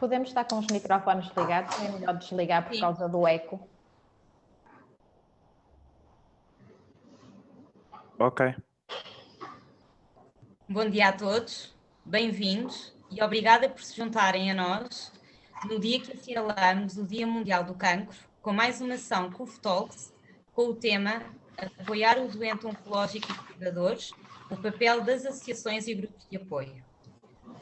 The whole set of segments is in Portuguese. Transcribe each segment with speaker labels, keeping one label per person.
Speaker 1: Podemos estar com os microfones ligados, é melhor desligar por causa do eco.
Speaker 2: Ok.
Speaker 3: Bom dia a todos, bem-vindos e obrigada por se juntarem a nós no dia que assinalamos o Dia Mundial do Cancro, com mais uma ação CUF Talks, com o tema Apoiar o doente oncológico e cuidadores, o papel das associações e grupos de apoio.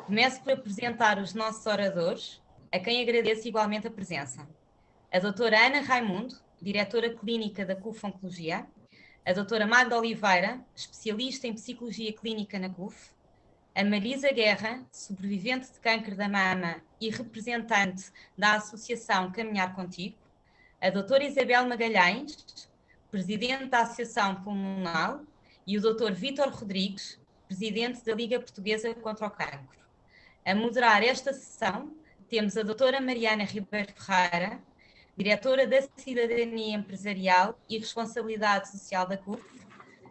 Speaker 3: Começo por apresentar os nossos oradores, a quem agradeço igualmente a presença. A doutora Ana Raimundo, diretora clínica da CUF Oncologia, a doutora Magda Oliveira, especialista em Psicologia Clínica na CUF, a Marisa Guerra, sobrevivente de câncer da mama e representante da Associação Caminhar Contigo, a doutora Isabel Magalhães, presidente da Associação Pulmonal, e o doutor Vítor Rodrigues, presidente da Liga Portuguesa contra o Cancro. A moderar esta sessão temos a doutora Mariana Ribeiro Ferreira, diretora da Cidadania Empresarial e Responsabilidade Social da CUF,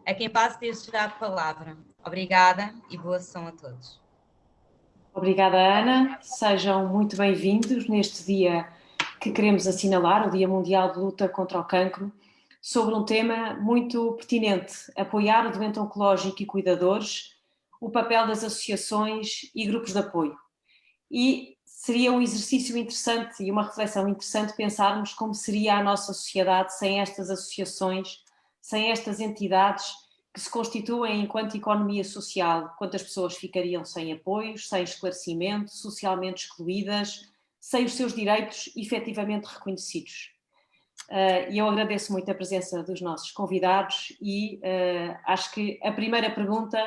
Speaker 3: a quem passo desde já a palavra. Obrigada e boa sessão a todos.
Speaker 4: Obrigada, Ana. Sejam muito bem-vindos neste dia que queremos assinalar, o Dia Mundial de Luta contra o Cancro, sobre um tema muito pertinente: apoiar o doente oncológico e cuidadores, o papel das associações e grupos de apoio. E seria um exercício interessante e uma reflexão interessante pensarmos como seria a nossa sociedade sem estas associações, sem estas entidades que se constituem enquanto economia social. Quantas pessoas ficariam sem apoios, sem esclarecimento, socialmente excluídas, sem os seus direitos efetivamente reconhecidos. E eu agradeço muito a presença dos nossos convidados e acho que a primeira pergunta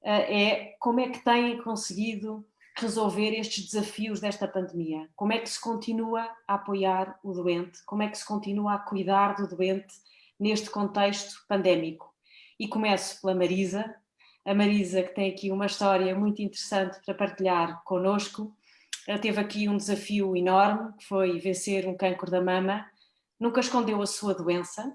Speaker 4: é: como é que têm conseguido resolver estes desafios desta pandemia? Como é que se continua a apoiar o doente? Como é que se continua a cuidar do doente neste contexto pandémico? E começo pela Marisa. A Marisa, que tem aqui uma história muito interessante para partilhar connosco. Ela teve aqui um desafio enorme, que foi vencer um cancro da mama. Nunca escondeu a sua doença.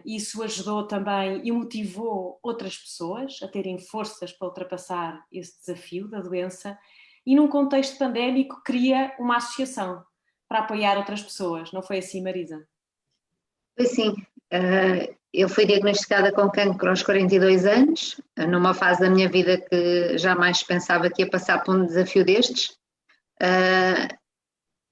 Speaker 4: Isso ajudou também e motivou outras pessoas a terem forças para ultrapassar esse desafio da doença, e num contexto pandémico cria uma associação para apoiar outras pessoas. Não foi assim, Marisa?
Speaker 5: Foi sim. Eu fui diagnosticada com cancro aos 42 anos, numa fase da minha vida que jamais pensava que ia passar por um desafio destes.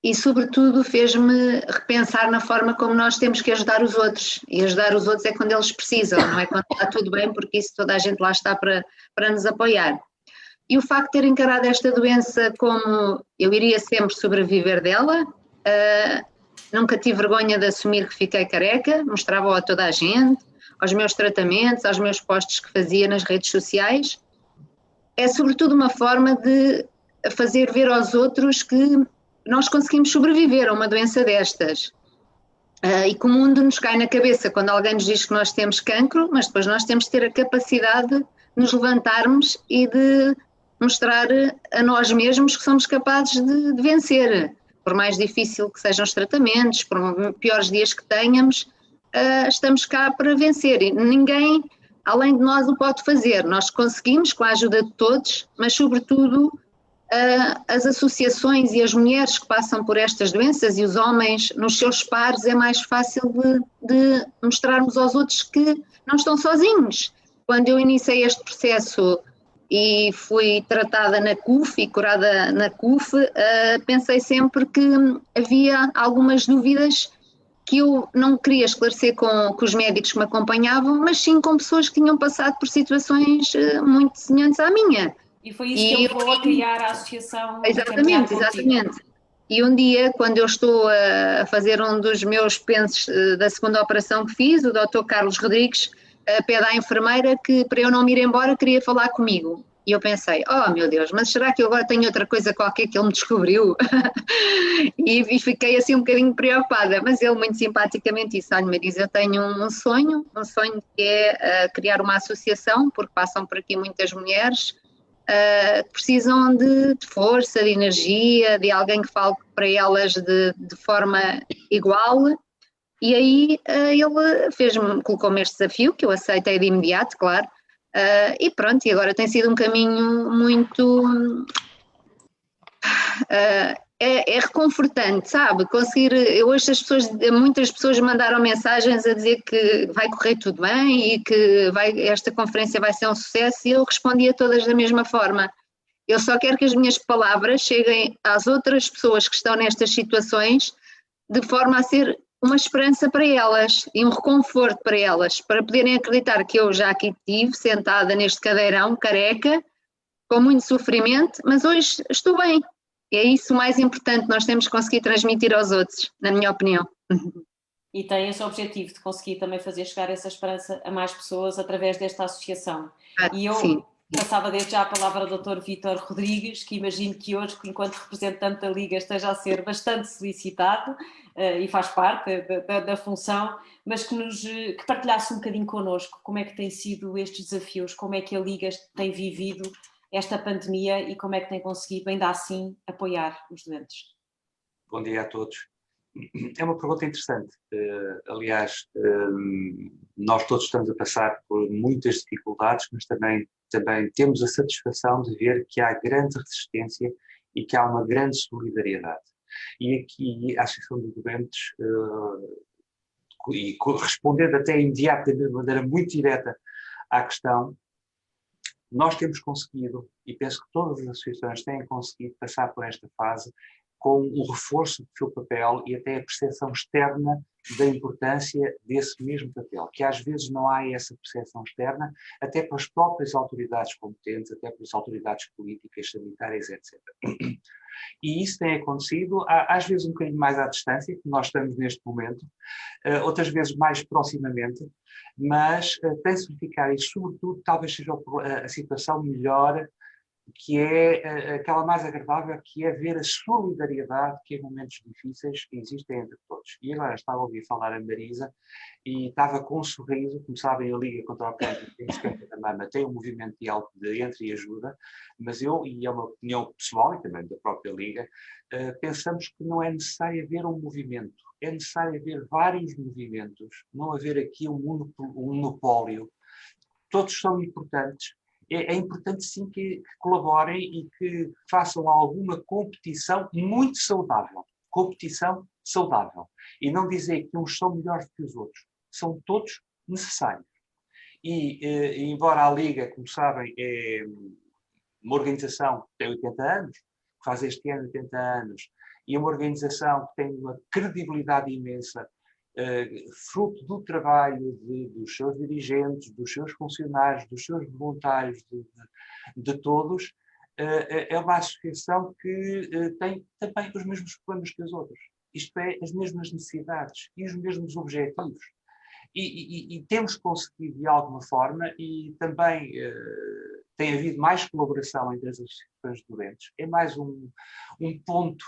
Speaker 5: E, sobretudo, fez-me repensar na forma como nós temos que ajudar os outros. E ajudar os outros é quando eles precisam, não é quando está tudo bem, porque isso toda a gente lá está para nos apoiar. E o facto de ter encarado esta doença como eu iria sempre sobreviver dela, nunca tive vergonha de assumir que fiquei careca, mostrava a toda a gente, aos meus tratamentos, aos meus posts que fazia nas redes sociais. É, sobretudo, uma forma de fazer ver aos outros que nós conseguimos sobreviver a uma doença destas. E que o mundo nos cai na cabeça quando alguém nos diz que nós temos cancro, mas depois nós temos de ter a capacidade de nos levantarmos e de mostrar a nós mesmos que somos capazes de vencer. Por mais difícil que sejam os tratamentos, por piores dias que tenhamos, estamos cá para vencer. E ninguém, além de nós, o pode fazer. Nós conseguimos com a ajuda de todos, mas sobretudo as associações e as mulheres que passam por estas doenças e os homens nos seus pares, é mais fácil de mostrarmos aos outros que não estão sozinhos. Quando eu iniciei este processo e fui tratada na CUF e curada na CUF, pensei sempre que havia algumas dúvidas que eu não queria esclarecer com os médicos que me acompanhavam, mas sim com pessoas que tinham passado por situações muito semelhantes à minha.
Speaker 4: E foi isso que levou a criar a associação.
Speaker 5: Exatamente. E um dia, quando eu estou a fazer um dos meus pensos da segunda operação que fiz, o Dr. Carlos Rodrigues pede à enfermeira que, para eu não me ir embora, queria falar comigo. E eu pensei: oh meu Deus, mas será que eu agora tenho outra coisa qualquer que ele me descobriu? e fiquei assim um bocadinho preocupada, mas ele muito simpaticamente disse: olha, Marisa, eu tenho um sonho que é criar uma associação, porque passam por aqui muitas mulheres que precisam de força, de energia, de alguém que fale para elas de forma igual. E aí ele colocou-me este desafio, que eu aceitei de imediato, claro, e pronto, e agora tem sido um caminho muito é reconfortante, sabe? Conseguir, hoje muitas pessoas mandaram mensagens a dizer que vai correr tudo bem e que esta conferência vai ser um sucesso, e eu respondi a todas da mesma forma. Eu só quero que as minhas palavras cheguem às outras pessoas que estão nestas situações de forma a ser uma esperança para elas e um reconforto para elas, para poderem acreditar que eu já aqui estive sentada neste cadeirão careca, com muito sofrimento, mas hoje estou bem. É isso o mais importante, nós temos que conseguir transmitir aos outros, na minha opinião.
Speaker 4: E tem esse objetivo de conseguir também fazer chegar essa esperança a mais pessoas através desta associação. E eu
Speaker 5: Sim.
Speaker 4: passava desde já a palavra ao Dr. Vítor Rodrigues, que imagino que hoje, enquanto representante da Liga, esteja a ser bastante solicitado e faz parte da função, mas que partilhasse um bocadinho connosco como é que têm sido estes desafios, como é que a Liga tem vivido esta pandemia e como é que tem conseguido, ainda assim, apoiar os doentes.
Speaker 2: Bom dia a todos. É uma pergunta interessante. Aliás, nós todos estamos a passar por muitas dificuldades, mas também temos a satisfação de ver que há grande resistência e que há uma grande solidariedade. E aqui a Associação de Doentes, e respondendo até imediatamente, de maneira muito direta à questão, nós temos conseguido, e penso que todas as associações têm conseguido passar por esta fase com um reforço do seu papel e até a percepção externa da importância desse mesmo papel, que às vezes não há essa percepção externa, até pelas próprias autoridades competentes, até pelas autoridades políticas, sanitárias, etc. E isso tem acontecido, às vezes um bocadinho mais à distância, que nós estamos neste momento, outras vezes mais proximamente, mas tem-se verificado, e sobretudo talvez seja a situação melhor, que é aquela mais agradável, que é ver a solidariedade que em momentos difíceis existem entre todos. E agora estava a ouvir falar a Marisa e estava com um sorriso. Como sabem, a Liga contra o Câncer da Mama tem um movimento de entreajuda, mas eu, e é uma opinião pessoal e também da própria Liga, pensamos que não é necessário haver um movimento, é necessário haver vários movimentos, não haver aqui um monopólio. Todos são importantes. É importante sim que colaborem e que façam alguma competição muito saudável. Competição saudável. E não dizer que uns são melhores do que os outros. São todos necessários. E embora a Liga, como sabem, é uma organização que tem 80 anos, que faz este ano 80 anos, e é uma organização que tem uma credibilidade imensa, fruto do trabalho dos seus dirigentes, dos seus funcionários, dos seus voluntários, de todos, é uma associação que tem também os mesmos problemas que as outras. Isto é, as mesmas necessidades e os mesmos objetivos. E temos conseguido de alguma forma, e também tem havido mais colaboração entre as associações de doentes. É mais um ponto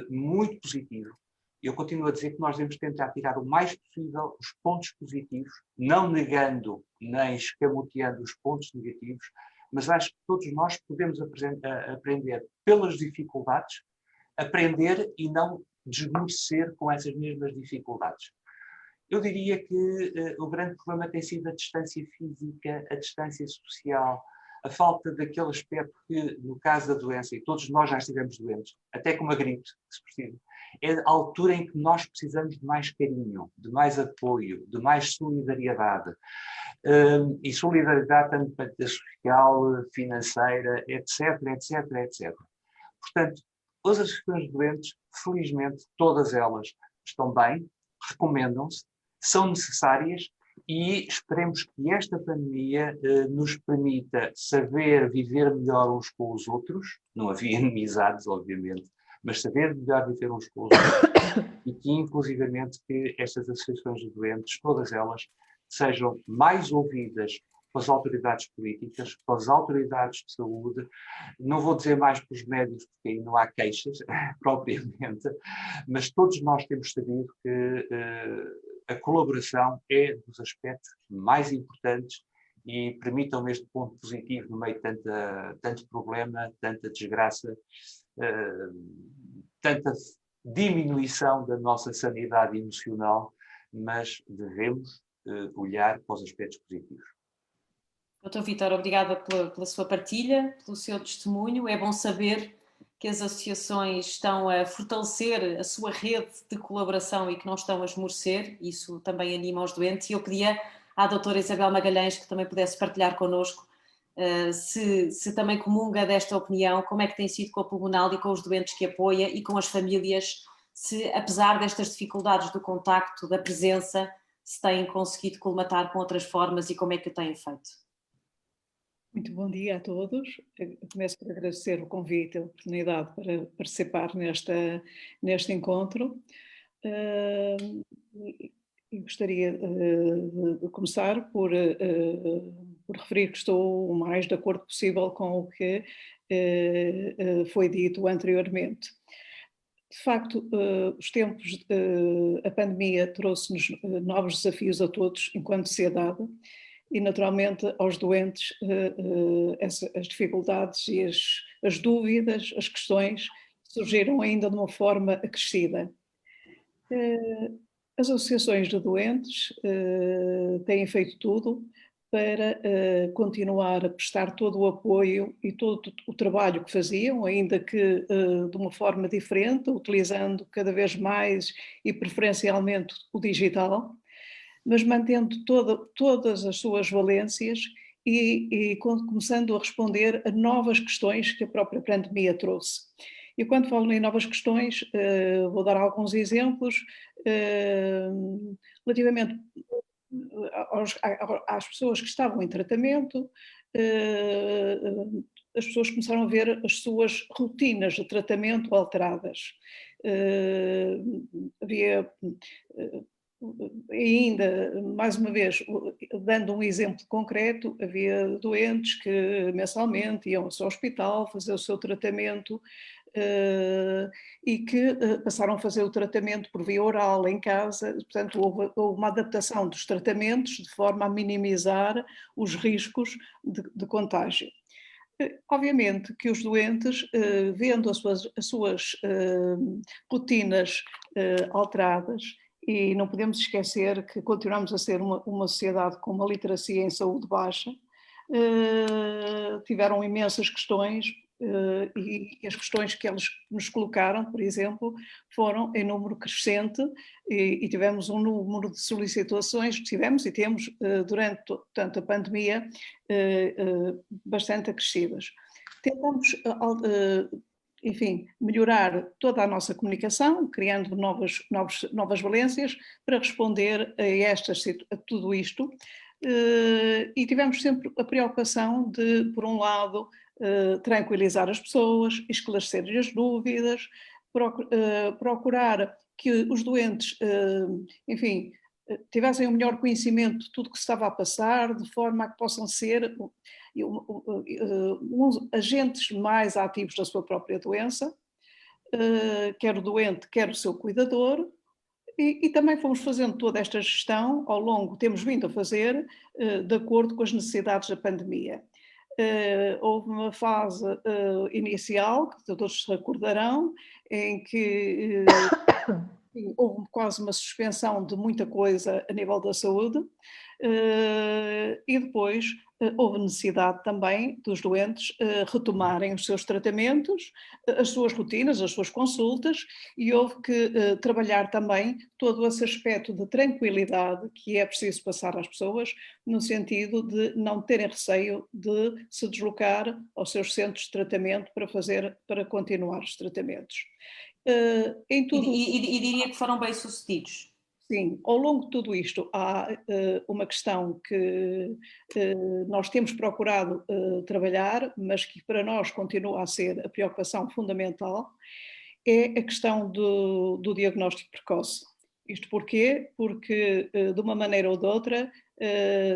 Speaker 2: muito positivo. Eu continuo a dizer que nós devemos tentar tirar o mais possível os pontos positivos, não negando nem escamoteando os pontos negativos, mas acho que todos nós podemos aprender pelas dificuldades, aprender e não desmerecer com essas mesmas dificuldades. Eu diria que o grande problema tem sido a distância física, a distância social, a falta daquele aspecto que, no caso da doença, e todos nós já estivemos doentes, até com uma gripe, se possível, é a altura em que nós precisamos de mais carinho, de mais apoio, de mais solidariedade. E solidariedade tanto social, financeira, etc, etc, etc. Portanto, as associações de doentes, felizmente, todas elas estão bem, recomendam-se, são necessárias e esperemos que esta pandemia nos permita saber viver melhor uns com os outros. Não havia inimizades, obviamente, mas saber melhor viver uns com os outros e que, inclusivamente, que estas associações de doentes, todas elas, sejam mais ouvidas pelas autoridades políticas, pelas autoridades de saúde, não vou dizer mais pelos médicos, porque aí não há queixas, propriamente, mas todos nós temos sabido que a colaboração é dos aspectos mais importantes e permitam-me este ponto positivo no meio de tanto problema, tanta desgraça, tanta diminuição da nossa sanidade emocional, mas devemos olhar para os aspectos positivos.
Speaker 4: Dr. Vítor, obrigada pela sua partilha, pelo seu testemunho. É bom saber que as associações estão a fortalecer a sua rede de colaboração e que não estão a esmorecer, isso também anima os doentes, e eu pedia à doutora Isabel Magalhães que também pudesse partilhar connosco se também comunga desta opinião, como é que tem sido com a Pulmonal e com os doentes que apoia e com as famílias, se apesar destas dificuldades do contacto, da presença, se têm conseguido colmatar com outras formas e como é que o têm feito.
Speaker 6: Muito bom dia a todos. Eu começo por agradecer o convite, a oportunidade para participar neste encontro. E gostaria de começar por referir que estou o mais de acordo possível com o que foi dito anteriormente. De facto, os tempos, a pandemia trouxe-nos novos desafios a todos enquanto sociedade e naturalmente aos doentes as dificuldades e as dúvidas, as questões surgiram ainda de uma forma acrescida. As associações de doentes têm feito tudo para continuar a prestar todo o apoio e todo o trabalho que faziam, ainda que de uma forma diferente, utilizando cada vez mais e preferencialmente o digital, mas mantendo todas as suas valências e começando a responder a novas questões que a própria pandemia trouxe. E quando falo em novas questões, vou dar alguns exemplos relativamente às pessoas que estavam em tratamento. As pessoas começaram a ver as suas rotinas de tratamento alteradas. Havia ainda, mais uma vez, dando um exemplo concreto, havia doentes que mensalmente iam ao seu hospital fazer o seu tratamento e que passaram a fazer o tratamento por via oral em casa, portanto houve uma adaptação dos tratamentos de forma a minimizar os riscos de contágio. Obviamente que os doentes, vendo as suas rotinas alteradas, e não podemos esquecer que continuamos a ser uma sociedade com uma literacia em saúde baixa, tiveram imensas questões e as questões que eles nos colocaram, por exemplo, foram em número crescente e tivemos um número de solicitações que tivemos e temos durante tanto a pandemia bastante acrescidas. Tentamos enfim, melhorar toda a nossa comunicação, criando novas valências para responder a tudo isto. E tivemos sempre a preocupação de, por um lado, tranquilizar as pessoas, esclarecer as dúvidas, procurar que os doentes, enfim, tivessem um melhor conhecimento de tudo o que se estava a passar, de forma a que possam ser agentes mais ativos da sua própria doença, quer o doente, quer o seu cuidador, e também fomos fazendo toda esta gestão ao longo, temos vindo a fazer, de acordo com as necessidades da pandemia. Houve uma fase inicial, que todos se recordarão, em que houve quase uma suspensão de muita coisa a nível da saúde, e depois houve necessidade também dos doentes retomarem os seus tratamentos, as suas rotinas, as suas consultas, e houve que trabalhar também todo esse aspecto de tranquilidade que é preciso passar às pessoas, no sentido de não terem receio de se deslocar aos seus centros de tratamento para continuar os tratamentos.
Speaker 4: Em tudo... e diria que foram bem sucedidos.
Speaker 6: Sim, ao longo de tudo isto há uma questão que nós temos procurado trabalhar, mas que para nós continua a ser a preocupação fundamental, é a questão do diagnóstico precoce. Isto porquê? Porque de uma maneira ou de outra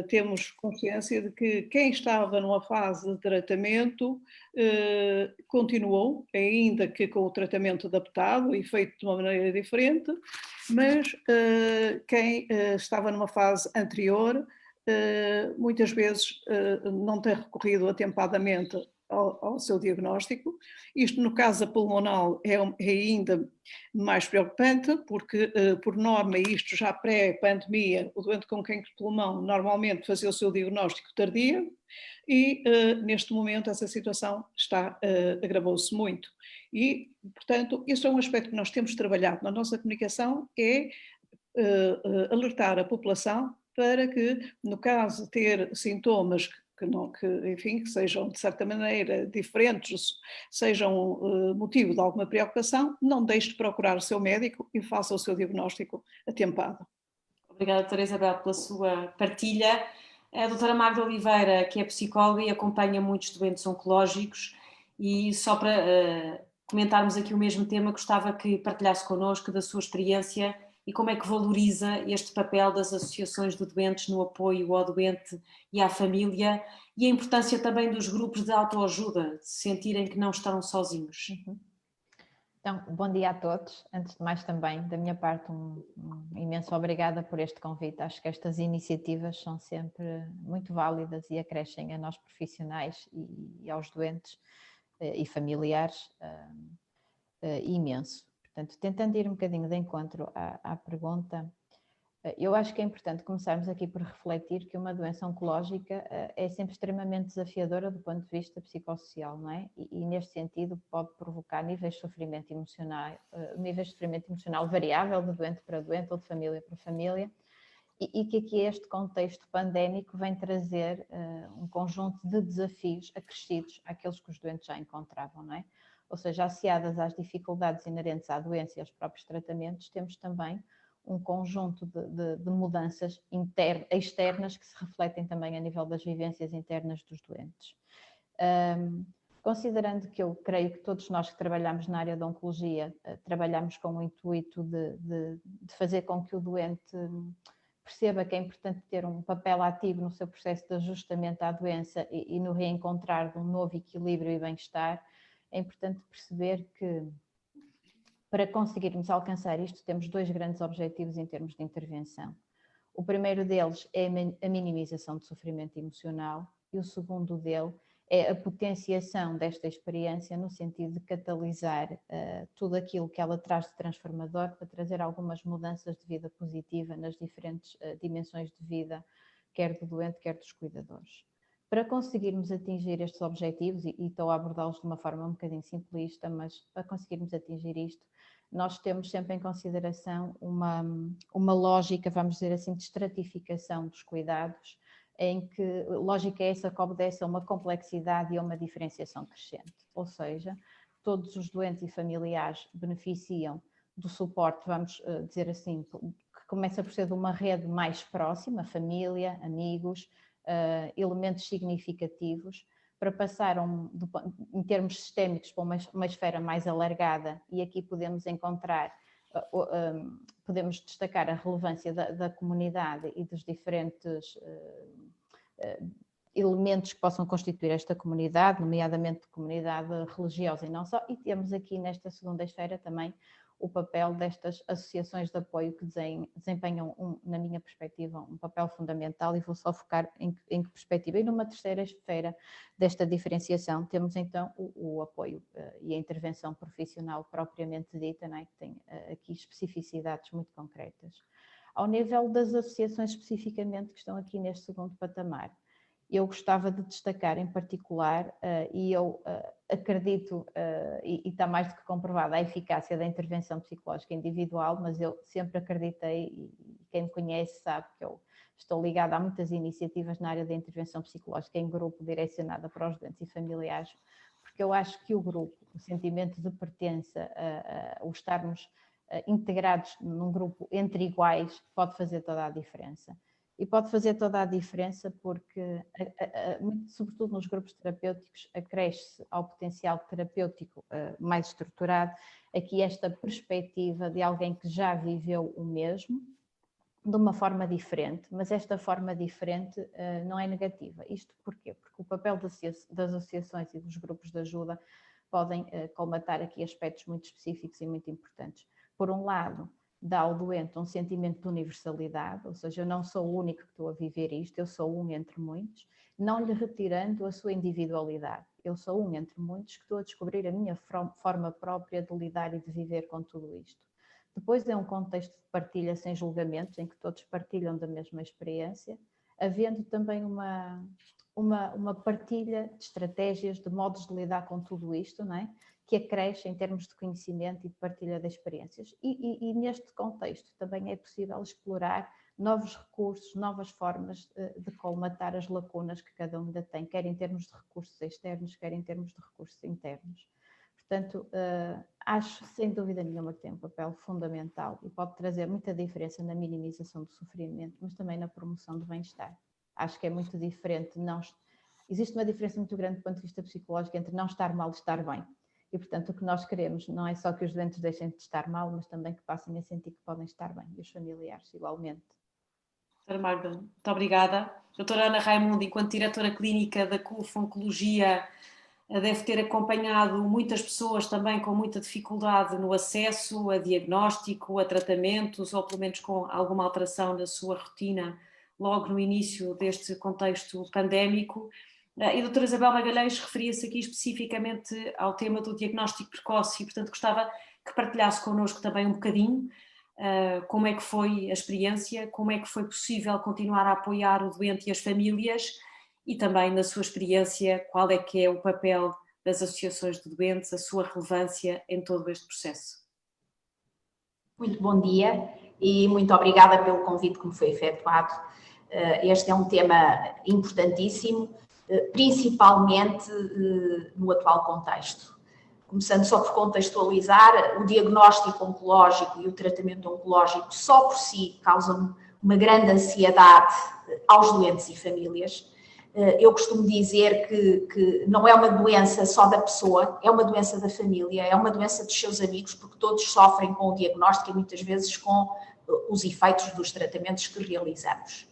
Speaker 6: temos consciência de que quem estava numa fase de tratamento continuou, ainda que com o tratamento adaptado e feito de uma maneira diferente, mas quem estava numa fase anterior muitas vezes não tem recorrido atempadamente ao seu diagnóstico. Isto, no caso da pulmonal, é ainda mais preocupante, porque, por norma, isto já pré-pandemia, o doente com cancro de pulmão normalmente fazia o seu diagnóstico tardio e, neste momento, essa situação agravou-se muito. E, portanto, esse é um aspecto que nós temos trabalhado na nossa comunicação, é alertar a população para que, no caso de ter sintomas enfim, que sejam de certa maneira diferentes, sejam motivo de alguma preocupação, não deixe de procurar o seu médico e faça o seu diagnóstico atempado.
Speaker 4: Obrigada, doutora Isabel, pela sua partilha. A doutora Magda Oliveira, que é psicóloga e acompanha muitos doentes oncológicos, e só para comentarmos aqui o mesmo tema, gostava que partilhasse connosco da sua experiência e como é que valoriza este papel das associações de doentes no apoio ao doente e à família, e a importância também dos grupos de autoajuda, de se sentirem que não estão sozinhos.
Speaker 1: Então, bom dia a todos. Antes de mais também, da minha parte, um imenso obrigada por este convite. Acho que estas iniciativas são sempre muito válidas e acrescem a nós profissionais e aos doentes e familiares imenso. Portanto, tentando ir um bocadinho de encontro à pergunta, eu acho que é importante começarmos aqui por refletir que uma doença oncológica é sempre extremamente desafiadora do ponto de vista psicossocial, não é? E neste sentido pode provocar níveis de sofrimento emocional variável de doente para doente ou de família para família, e que aqui este contexto pandémico vem trazer um conjunto de desafios acrescidos àqueles que os doentes já encontravam, não é? Ou seja, associadas às dificuldades inerentes à doença e aos próprios tratamentos, temos também um conjunto de mudanças externas que se refletem também a nível das vivências internas dos doentes. Considerando que eu creio que todos nós que trabalhamos na área da oncologia trabalhamos com o intuito de fazer com que o doente perceba que é importante ter um papel ativo no seu processo de ajustamento à doença e no reencontrar de um novo equilíbrio e bem-estar, é importante perceber que para conseguirmos alcançar isto temos dois grandes objetivos em termos de intervenção. O primeiro deles é a minimização do sofrimento emocional e o segundo dele é a potenciação desta experiência no sentido de catalisar tudo aquilo que ela traz de transformador para trazer algumas mudanças de vida positiva nas diferentes dimensões de vida, quer do doente, quer dos cuidadores. Para conseguirmos atingir estes objetivos, e estou a abordá-los de uma forma um bocadinho simplista, mas para conseguirmos atingir isto, nós temos sempre em consideração uma lógica, vamos dizer assim, de estratificação dos cuidados, em que lógica é essa que obedece a uma complexidade e a uma diferenciação crescente. Ou seja, todos os doentes e familiares beneficiam do suporte, vamos dizer assim, que começa por ser de uma rede mais próxima, família, amigos, elementos significativos, para passar em termos sistémicos para uma esfera mais alargada, e aqui podemos encontrar, podemos destacar a relevância da comunidade e dos diferentes elementos que possam constituir esta comunidade, nomeadamente comunidade religiosa e não só, e temos aqui nesta segunda esfera também o papel destas associações de apoio que desempenham, na minha perspectiva, um papel fundamental, e vou só focar em que perspectiva. E numa terceira esfera desta diferenciação temos então o apoio e a intervenção profissional propriamente dita, não é? Que tem aqui especificidades muito concretas. Ao nível das associações especificamente que estão aqui neste segundo patamar, eu gostava de destacar em particular, e eu acredito, e está mais do que comprovada, a eficácia da intervenção psicológica individual, mas eu sempre acreditei, e quem me conhece sabe que eu estou ligada a muitas iniciativas na área da intervenção psicológica em grupo, direcionada para os doentes e familiares, porque eu acho que o grupo, o sentimento de pertença, o estarmos integrados num grupo entre iguais, pode fazer toda a diferença. E pode fazer toda a diferença porque, sobretudo nos grupos terapêuticos, acresce ao potencial terapêutico mais estruturado aqui esta perspectiva de alguém que já viveu o mesmo, de uma forma diferente, mas esta forma diferente não é negativa. Isto porquê? Porque o papel das associações e dos grupos de ajuda podem colmatar aqui aspectos muito específicos e muito importantes. Por um lado, dá ao doente um sentimento de universalidade, ou seja, eu não sou o único que estou a viver isto, eu sou um entre muitos, não lhe retirando a sua individualidade. Eu sou um entre muitos que estou a descobrir a minha forma própria de lidar e de viver com tudo isto. Depois é um contexto de partilha sem julgamentos, em que todos partilham da mesma experiência, havendo também uma partilha de estratégias, de modos de lidar com tudo isto, não é? Que acresce em termos de conhecimento e de partilha de experiências. E neste contexto também é possível explorar novos recursos, novas formas de colmatar as lacunas que cada um ainda tem, quer em termos de recursos externos, quer em termos de recursos internos. Portanto, acho sem dúvida nenhuma que tem um papel fundamental e pode trazer muita diferença na minimização do sofrimento, mas também na promoção do bem-estar. Acho que é muito diferente, existe uma diferença muito grande do ponto de vista psicológico entre não estar mal e estar bem. E, portanto, o que nós queremos não é só que os doentes deixem de estar mal, mas também que passem a sentir que podem estar bem, e os familiares igualmente.
Speaker 4: Doutora Magda, muito obrigada. Doutora Ana Raimundo, enquanto diretora clínica da CUF Oncologia, deve ter acompanhado muitas pessoas também com muita dificuldade no acesso a diagnóstico, a tratamentos, ou pelo menos com alguma alteração na sua rotina logo no início deste contexto pandémico. E a doutora Isabel Magalhães referia-se aqui especificamente ao tema do diagnóstico precoce e, portanto, gostava que partilhasse connosco também um bocadinho como é que foi a experiência, como é que foi possível continuar a apoiar o doente e as famílias e também, na sua experiência, qual é que é o papel das associações de doentes, a sua relevância em todo este processo.
Speaker 7: Muito bom dia e muito obrigada pelo convite que me foi efetuado. Este é um tema importantíssimo, principalmente no atual contexto. Começando só por contextualizar, o diagnóstico oncológico e o tratamento oncológico só por si causam uma grande ansiedade aos doentes e famílias. Eu costumo dizer que não é uma doença só da pessoa, é uma doença da família, é uma doença dos seus amigos, porque todos sofrem com o diagnóstico e muitas vezes com os efeitos dos tratamentos que realizamos.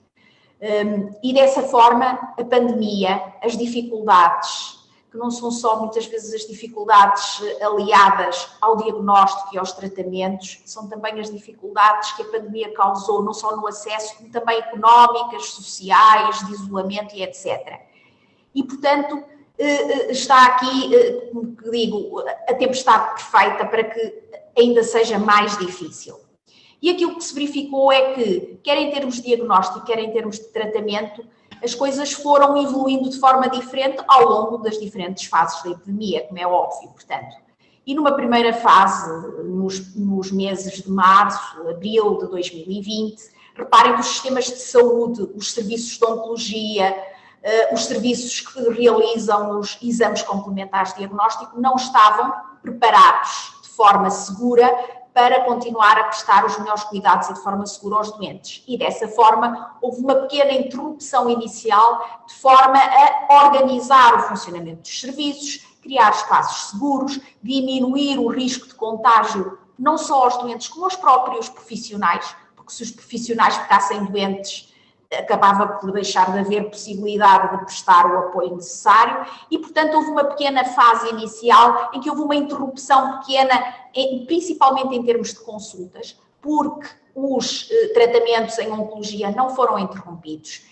Speaker 7: E dessa forma, a pandemia, as dificuldades, que não são só muitas vezes as dificuldades aliadas ao diagnóstico e aos tratamentos, são também as dificuldades que a pandemia causou, não só no acesso, como também económicas, sociais, de isolamento e etc. E, portanto, está aqui, como digo, a tempestade perfeita para que ainda seja mais difícil. E aquilo que se verificou é que, quer em termos de diagnóstico, quer em termos de tratamento, as coisas foram evoluindo de forma diferente ao longo das diferentes fases da epidemia, como é óbvio, portanto. E numa primeira fase, nos meses de março, abril de 2020, reparem que os sistemas de saúde, os serviços de oncologia, os serviços que realizam os exames complementares de diagnóstico não estavam preparados de forma segura para continuar a prestar os melhores cuidados e de forma segura aos doentes. E dessa forma houve uma pequena interrupção inicial de forma a organizar o funcionamento dos serviços, criar espaços seguros, diminuir o risco de contágio não só aos doentes como aos próprios profissionais, porque se os profissionais ficassem doentes acabava por deixar de haver possibilidade de prestar o apoio necessário e, portanto, houve uma pequena fase inicial em que houve uma interrupção pequena, principalmente em termos de consultas, porque os tratamentos em oncologia não foram interrompidos.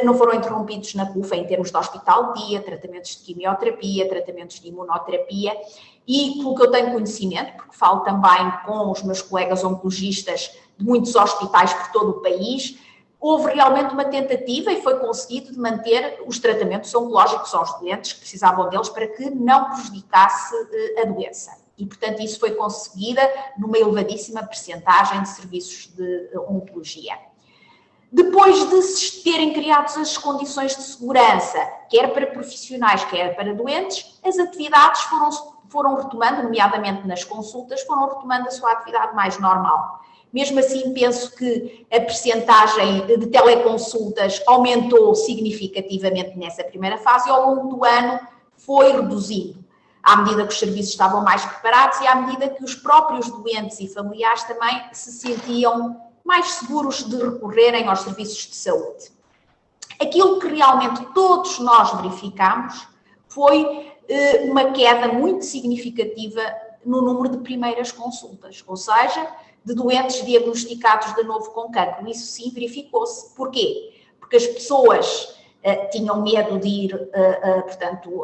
Speaker 7: Não foram interrompidos na CUF em termos de hospital de dia, tratamentos de quimioterapia, tratamentos de imunoterapia e, pelo que eu tenho conhecimento, porque falo também com os meus colegas oncologistas de muitos hospitais por todo o país, houve realmente uma tentativa e foi conseguido de manter os tratamentos oncológicos aos doentes que precisavam deles para que não prejudicasse a doença. E, portanto, isso foi conseguida numa elevadíssima percentagem de serviços de oncologia. Depois de se terem criado as condições de segurança, quer para profissionais, quer para doentes, as atividades foram retomando, nomeadamente nas consultas, foram retomando a sua atividade mais normal. Mesmo assim, penso que a percentagem de teleconsultas aumentou significativamente nessa primeira fase e ao longo do ano foi reduzindo, à medida que os serviços estavam mais preparados e à medida que os próprios doentes e familiares também se sentiam mais seguros de recorrerem aos serviços de saúde. Aquilo que realmente todos nós verificamos foi uma queda muito significativa no número de primeiras consultas, ou seja, de doentes diagnosticados de novo com cancro. Isso sim verificou-se. Porquê? Porque as pessoas tinham medo de ir, portanto,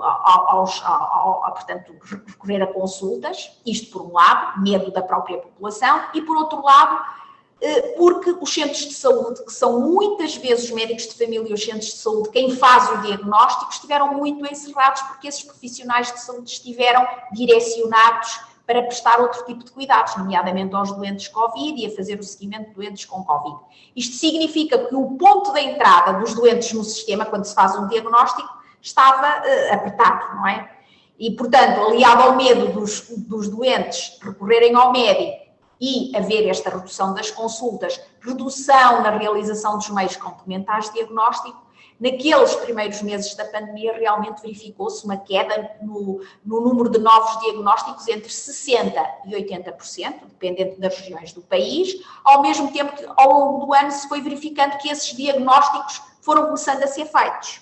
Speaker 7: portanto, recorrer a consultas, isto por um lado, medo da própria população, e por outro lado, porque os centros de saúde, que são muitas vezes os médicos de família e os centros de saúde quem faz o diagnóstico, estiveram muito encerrados porque esses profissionais de saúde estiveram direcionados para prestar outro tipo de cuidados, nomeadamente aos doentes Covid e a fazer o seguimento de doentes com Covid. Isto significa que o ponto de entrada dos doentes no sistema, quando se faz um diagnóstico, estava apertado, não é? E, portanto, aliado ao medo dos doentes recorrerem ao médico e haver esta redução das consultas, redução na realização dos meios complementares de diagnóstico, naqueles primeiros meses da pandemia realmente verificou-se uma queda no número de novos diagnósticos entre 60% e 80%, dependendo das regiões do país, ao mesmo tempo que ao longo do ano se foi verificando que esses diagnósticos foram começando a ser feitos.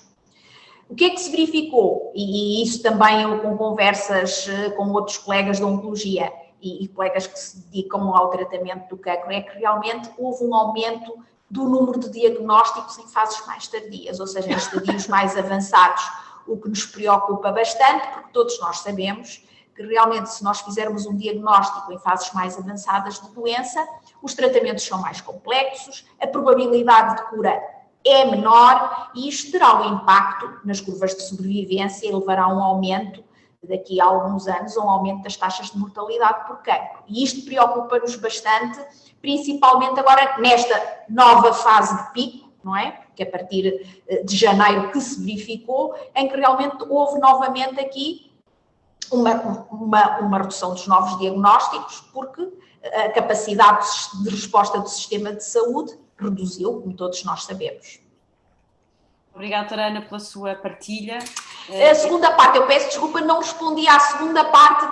Speaker 7: O que é que se verificou? E isso também eu com conversas com outros colegas de oncologia e colegas que se dedicam ao tratamento do cancro, é que realmente houve um aumento do número de diagnósticos em fases mais tardias, ou seja, em estadios mais avançados, o que nos preocupa bastante, porque todos nós sabemos que realmente se nós fizermos um diagnóstico em fases mais avançadas de doença, os tratamentos são mais complexos, a probabilidade de cura é menor e isto terá um impacto nas curvas de sobrevivência e levará a um aumento, daqui a alguns anos, um aumento das taxas de mortalidade por cancro. E isto preocupa-nos bastante, principalmente agora nesta nova fase de pico, não é? Que a partir de janeiro que se verificou, em que realmente houve novamente aqui uma redução dos novos diagnósticos, porque a capacidade de resposta do sistema de saúde reduziu, como todos nós sabemos.
Speaker 4: Obrigada, doutora Ana, pela sua partilha.
Speaker 7: A segunda parte, eu peço desculpa, não respondi à segunda parte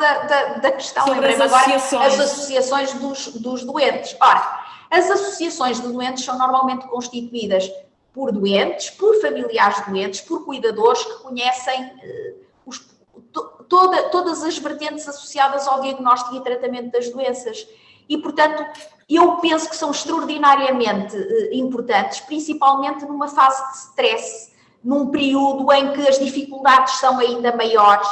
Speaker 7: da questão.
Speaker 4: Sobre as associações.
Speaker 7: Agora, as associações dos doentes. Ora, as associações de doentes são normalmente constituídas por doentes, por familiares doentes, por cuidadores que conhecem todas as vertentes associadas ao diagnóstico e tratamento das doenças. E, portanto, eu penso que são extraordinariamente importantes, principalmente numa fase de stress, num período em que as dificuldades são ainda maiores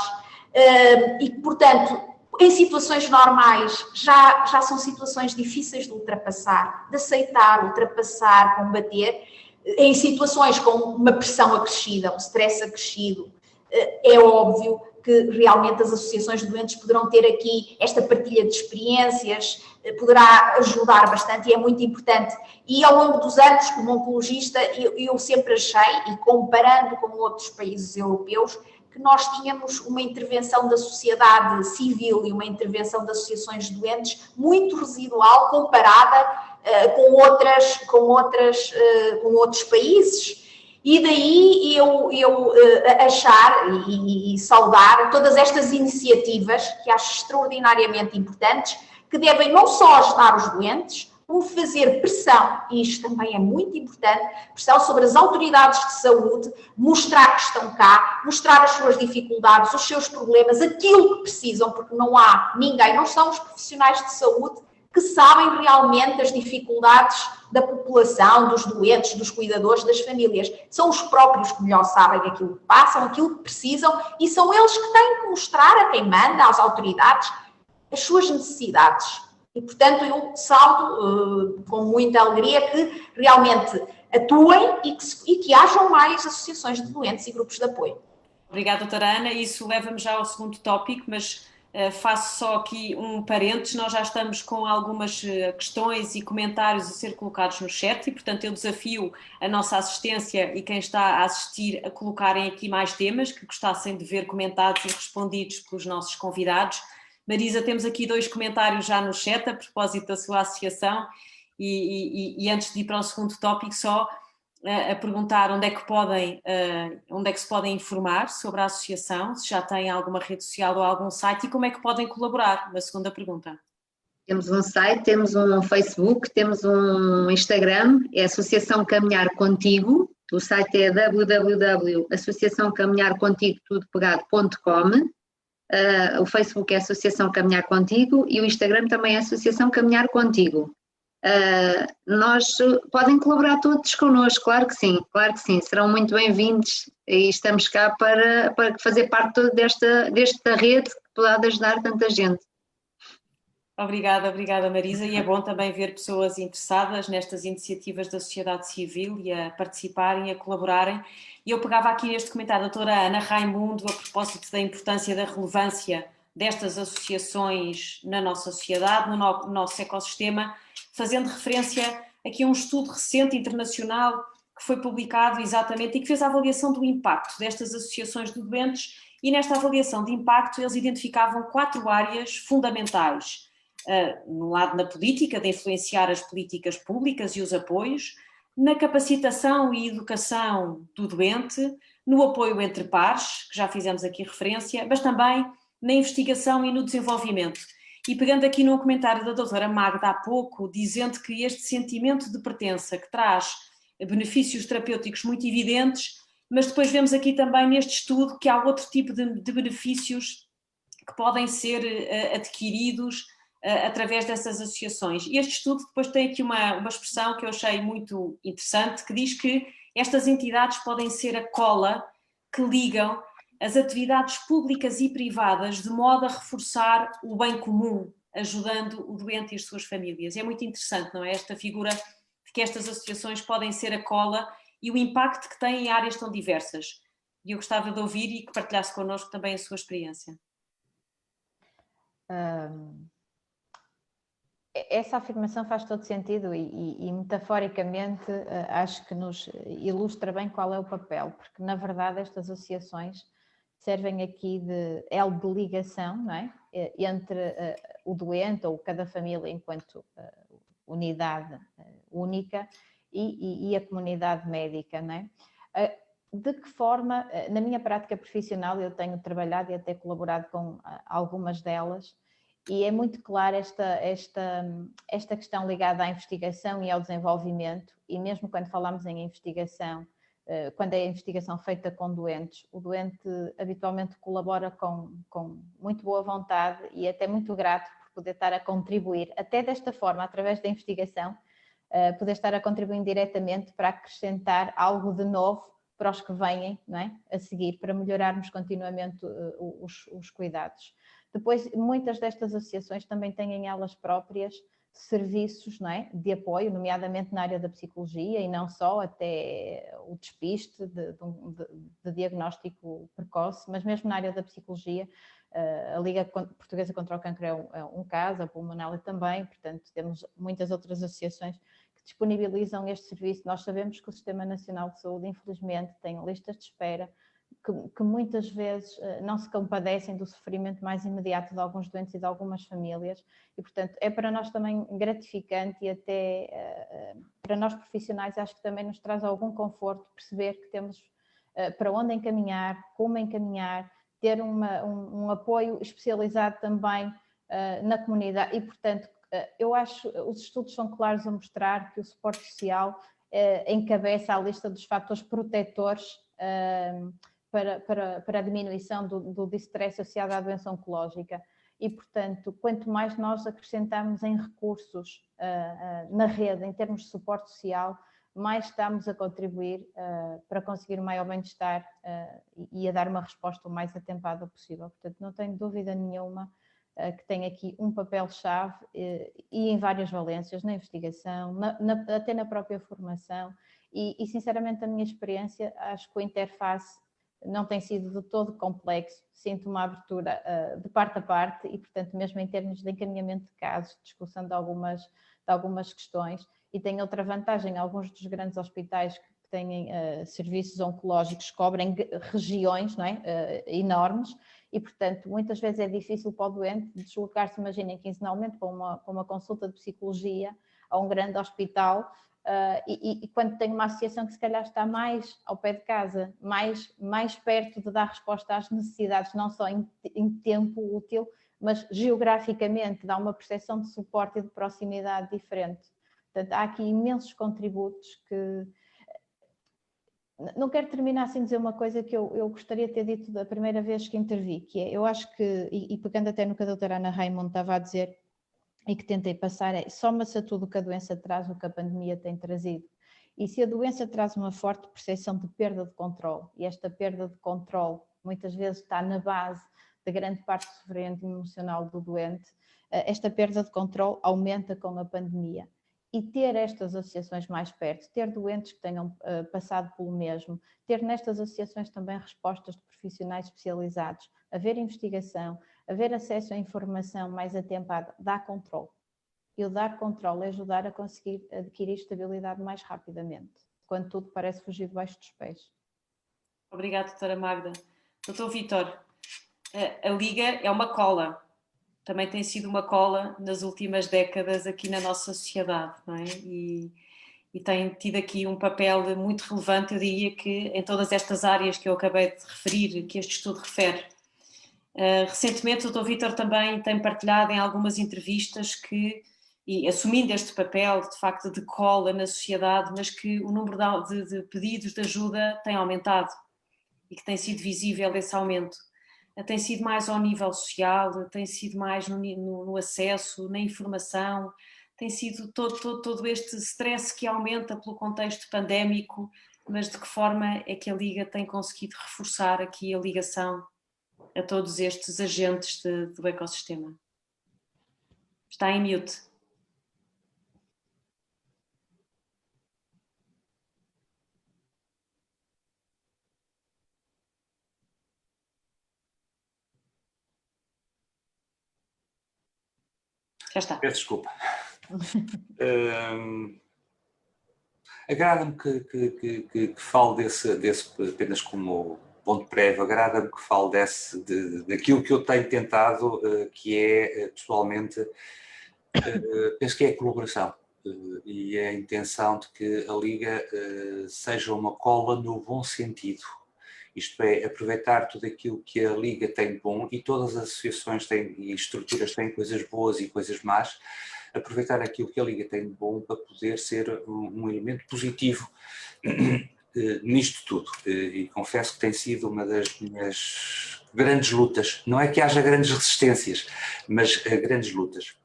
Speaker 7: e, portanto, em situações normais já são situações difíceis de ultrapassar, de aceitar, ultrapassar, combater. Em situações com uma pressão acrescida, um stress acrescido, é óbvio que realmente as associações de doentes poderão ter aqui esta partilha de experiências, poderá ajudar bastante e é muito importante. E ao longo dos anos, como oncologista, eu sempre achei, e comparando com outros países europeus, que nós tínhamos uma intervenção da sociedade civil e uma intervenção de associações de doentes muito residual comparada com outros países. E daí eu achar e saudar todas estas iniciativas que acho extraordinariamente importantes, que devem não só ajudar os doentes, como fazer pressão, e isto também é muito importante, pressão sobre as autoridades de saúde, mostrar que estão cá, mostrar as suas dificuldades, os seus problemas, aquilo que precisam, porque não há ninguém, não são os profissionais de saúde que sabem realmente as dificuldades da população, dos doentes, dos cuidadores, das famílias. São os próprios que melhor sabem aquilo que passam, aquilo que precisam, e são eles que têm que mostrar a quem manda, às autoridades, as suas necessidades. E, portanto, eu saldo com muita alegria que realmente atuem e que hajam mais associações de doentes e grupos de apoio.
Speaker 4: Obrigada, doutora Ana. Isso leva-me já ao segundo tópico, mas faço só aqui um parênteses. Nós já estamos com algumas questões e comentários a ser colocados no chat e, portanto, eu desafio a nossa assistência e quem está a assistir a colocarem aqui mais temas que gostassem de ver comentados e respondidos pelos nossos convidados. Marisa, temos aqui 2 comentários já no chat a propósito da sua associação e antes de ir para o segundo tópico só a perguntar onde é que se podem informar sobre a associação, se já têm alguma rede social ou algum site e como é que podem colaborar, na segunda pergunta.
Speaker 5: Temos um site, temos um Facebook, temos um Instagram, é Associação Caminhar Contigo, o site é www.associaçãocaminharcontigo.com. O Facebook é Associação Caminhar Contigo e o Instagram também é Associação Caminhar Contigo. Podem colaborar todos connosco, claro que sim, serão muito bem-vindos e estamos cá para fazer parte desta rede que pode ajudar tanta gente.
Speaker 4: Obrigada Marisa, e é bom também ver pessoas interessadas nestas iniciativas da sociedade civil e a participarem e a colaborarem. E eu pegava aqui neste comentário da doutora Ana Raimundo a propósito da importância da relevância destas associações na nossa sociedade, no nosso ecossistema, fazendo referência aqui a um estudo recente internacional que foi publicado exatamente e que fez a avaliação do impacto destas associações de doentes, e nesta avaliação de impacto eles identificavam 4 áreas fundamentais. No lado na política, de influenciar as políticas públicas e os apoios, na capacitação e educação do doente, no apoio entre pares, que já fizemos aqui referência, mas também na investigação e no desenvolvimento. E pegando aqui num comentário da doutora Magda há pouco, dizendo que este sentimento de pertença que traz benefícios terapêuticos muito evidentes, mas depois vemos aqui também neste estudo que há outro tipo de benefícios que podem ser adquiridos através dessas associações. E este estudo depois tem aqui uma expressão que eu achei muito interessante, que diz que estas entidades podem ser a cola que ligam as atividades públicas e privadas de modo a reforçar o bem comum, ajudando o doente e as suas famílias. E é muito interessante, não é? Esta figura de que estas associações podem ser a cola e o impacto que têm em áreas tão diversas. E eu gostava de ouvir e que partilhasse connosco também a sua experiência.
Speaker 1: Essa afirmação faz todo sentido e metaforicamente acho que nos ilustra bem qual é o papel, porque na verdade estas associações servem aqui de elo de ligação, não é? Entre o doente ou cada família enquanto unidade única e a comunidade médica, não é? De que forma, na minha prática profissional, eu tenho trabalhado e até colaborado com algumas delas, e é muito clara esta questão ligada à investigação e ao desenvolvimento, e mesmo quando falamos em investigação, quando é a investigação feita com doentes, o doente habitualmente colabora com muito boa vontade e até muito grato por poder estar a contribuir, até desta forma, através da investigação, poder estar a contribuir diretamente para acrescentar algo de novo para os que venham, não é? A seguir, para melhorarmos continuamente os cuidados. Depois, muitas destas associações também têm em elas próprias serviços, não é? De apoio, nomeadamente na área da psicologia e não só, até o despiste de diagnóstico precoce, mas mesmo na área da psicologia, a Liga Portuguesa contra o Cancro é um caso, a Pulmonália também, portanto temos muitas outras associações que disponibilizam este serviço. Nós sabemos que o Sistema Nacional de Saúde, infelizmente, tem listas de espera que muitas vezes não se compadecem do sofrimento mais imediato de alguns doentes e de algumas famílias, e portanto é para nós também gratificante e até para nós profissionais acho que também nos traz algum conforto perceber que temos para onde encaminhar, como encaminhar, ter um apoio especializado também na comunidade e portanto eu acho os estudos são claros a mostrar que o suporte social encabeça a lista dos fatores protetores para a diminuição do distress associado à doença oncológica e, portanto, quanto mais nós acrescentarmos em recursos na rede, em termos de suporte social, mais estamos a contribuir para conseguir um maior bem-estar e a dar uma resposta o mais atempada possível. Portanto, não tenho dúvida nenhuma que tem aqui um papel-chave e em várias valências, na investigação, até na própria formação e, sinceramente, a minha experiência, acho que a interface não tem sido de todo complexo, sinto uma abertura de parte a parte e, portanto, mesmo em termos de encaminhamento de casos, discussão de algumas questões, e tem outra vantagem, alguns dos grandes hospitais que têm serviços oncológicos cobrem regiões, não é? Enormes e, portanto, muitas vezes é difícil para o doente deslocar-se, imaginem, quinzenalmente para uma consulta de psicologia a um grande hospital. E quando tem uma associação que se calhar está mais ao pé de casa, mais perto de dar resposta às necessidades, não só em tempo útil, mas geograficamente dá uma percepção de suporte e de proximidade diferente. Portanto, há aqui imensos contributos que... Não quero terminar sem dizer uma coisa que eu gostaria de ter dito da primeira vez que intervi, que é, eu acho que, e pegando até no que a doutora Ana Raimundo estava a dizer, e que tentei passar é: soma-se a tudo o que a doença traz, o que a pandemia tem trazido. E se a doença traz uma forte percepção de perda de controle, e esta perda de controle muitas vezes está na base da grande parte do sofrimento emocional do doente, esta perda de controle aumenta com a pandemia. E ter estas associações mais perto, ter doentes que tenham passado pelo mesmo, ter nestas associações também respostas de profissionais especializados, haver investigação, haver acesso à informação mais atempada, dá controle. E o dar controle é ajudar a conseguir adquirir estabilidade mais rapidamente, quando tudo parece fugir debaixo dos pés.
Speaker 4: Obrigada, doutora Magda. Doutor Vítor, a Liga é uma cola. Também tem sido uma cola nas últimas décadas aqui na nossa sociedade, não é? E tem tido aqui um papel muito relevante, eu diria que em todas estas áreas que eu acabei de referir, que este estudo refere. Recentemente o Dr. Vítor também tem partilhado em algumas entrevistas que, e assumindo este papel de facto de cola na sociedade, mas que o número de pedidos de ajuda tem aumentado e que tem sido visível esse aumento. Tem sido mais ao nível social, tem sido mais no acesso, na informação, tem sido todo este stress que aumenta pelo contexto pandémico, mas de que forma é que a Liga tem conseguido reforçar aqui a ligação a todos estes agentes do ecossistema? Está em mute. Já está.
Speaker 2: Peço desculpa. Agrada-me que fale desse, apenas como ponto prévio, agrada-me que fale daquilo que eu tenho tentado, que é, pessoalmente, penso que é a colaboração e a intenção de que a Liga seja uma cola no bom sentido. Isto é, aproveitar tudo aquilo que a Liga tem de bom, e todas as associações têm, e estruturas têm coisas boas e coisas más, aproveitar aquilo que a Liga tem de bom para poder ser um elemento positivo nisto tudo. E confesso que tem sido uma das minhas grandes lutas. Não é que haja grandes resistências, mas grandes lutas.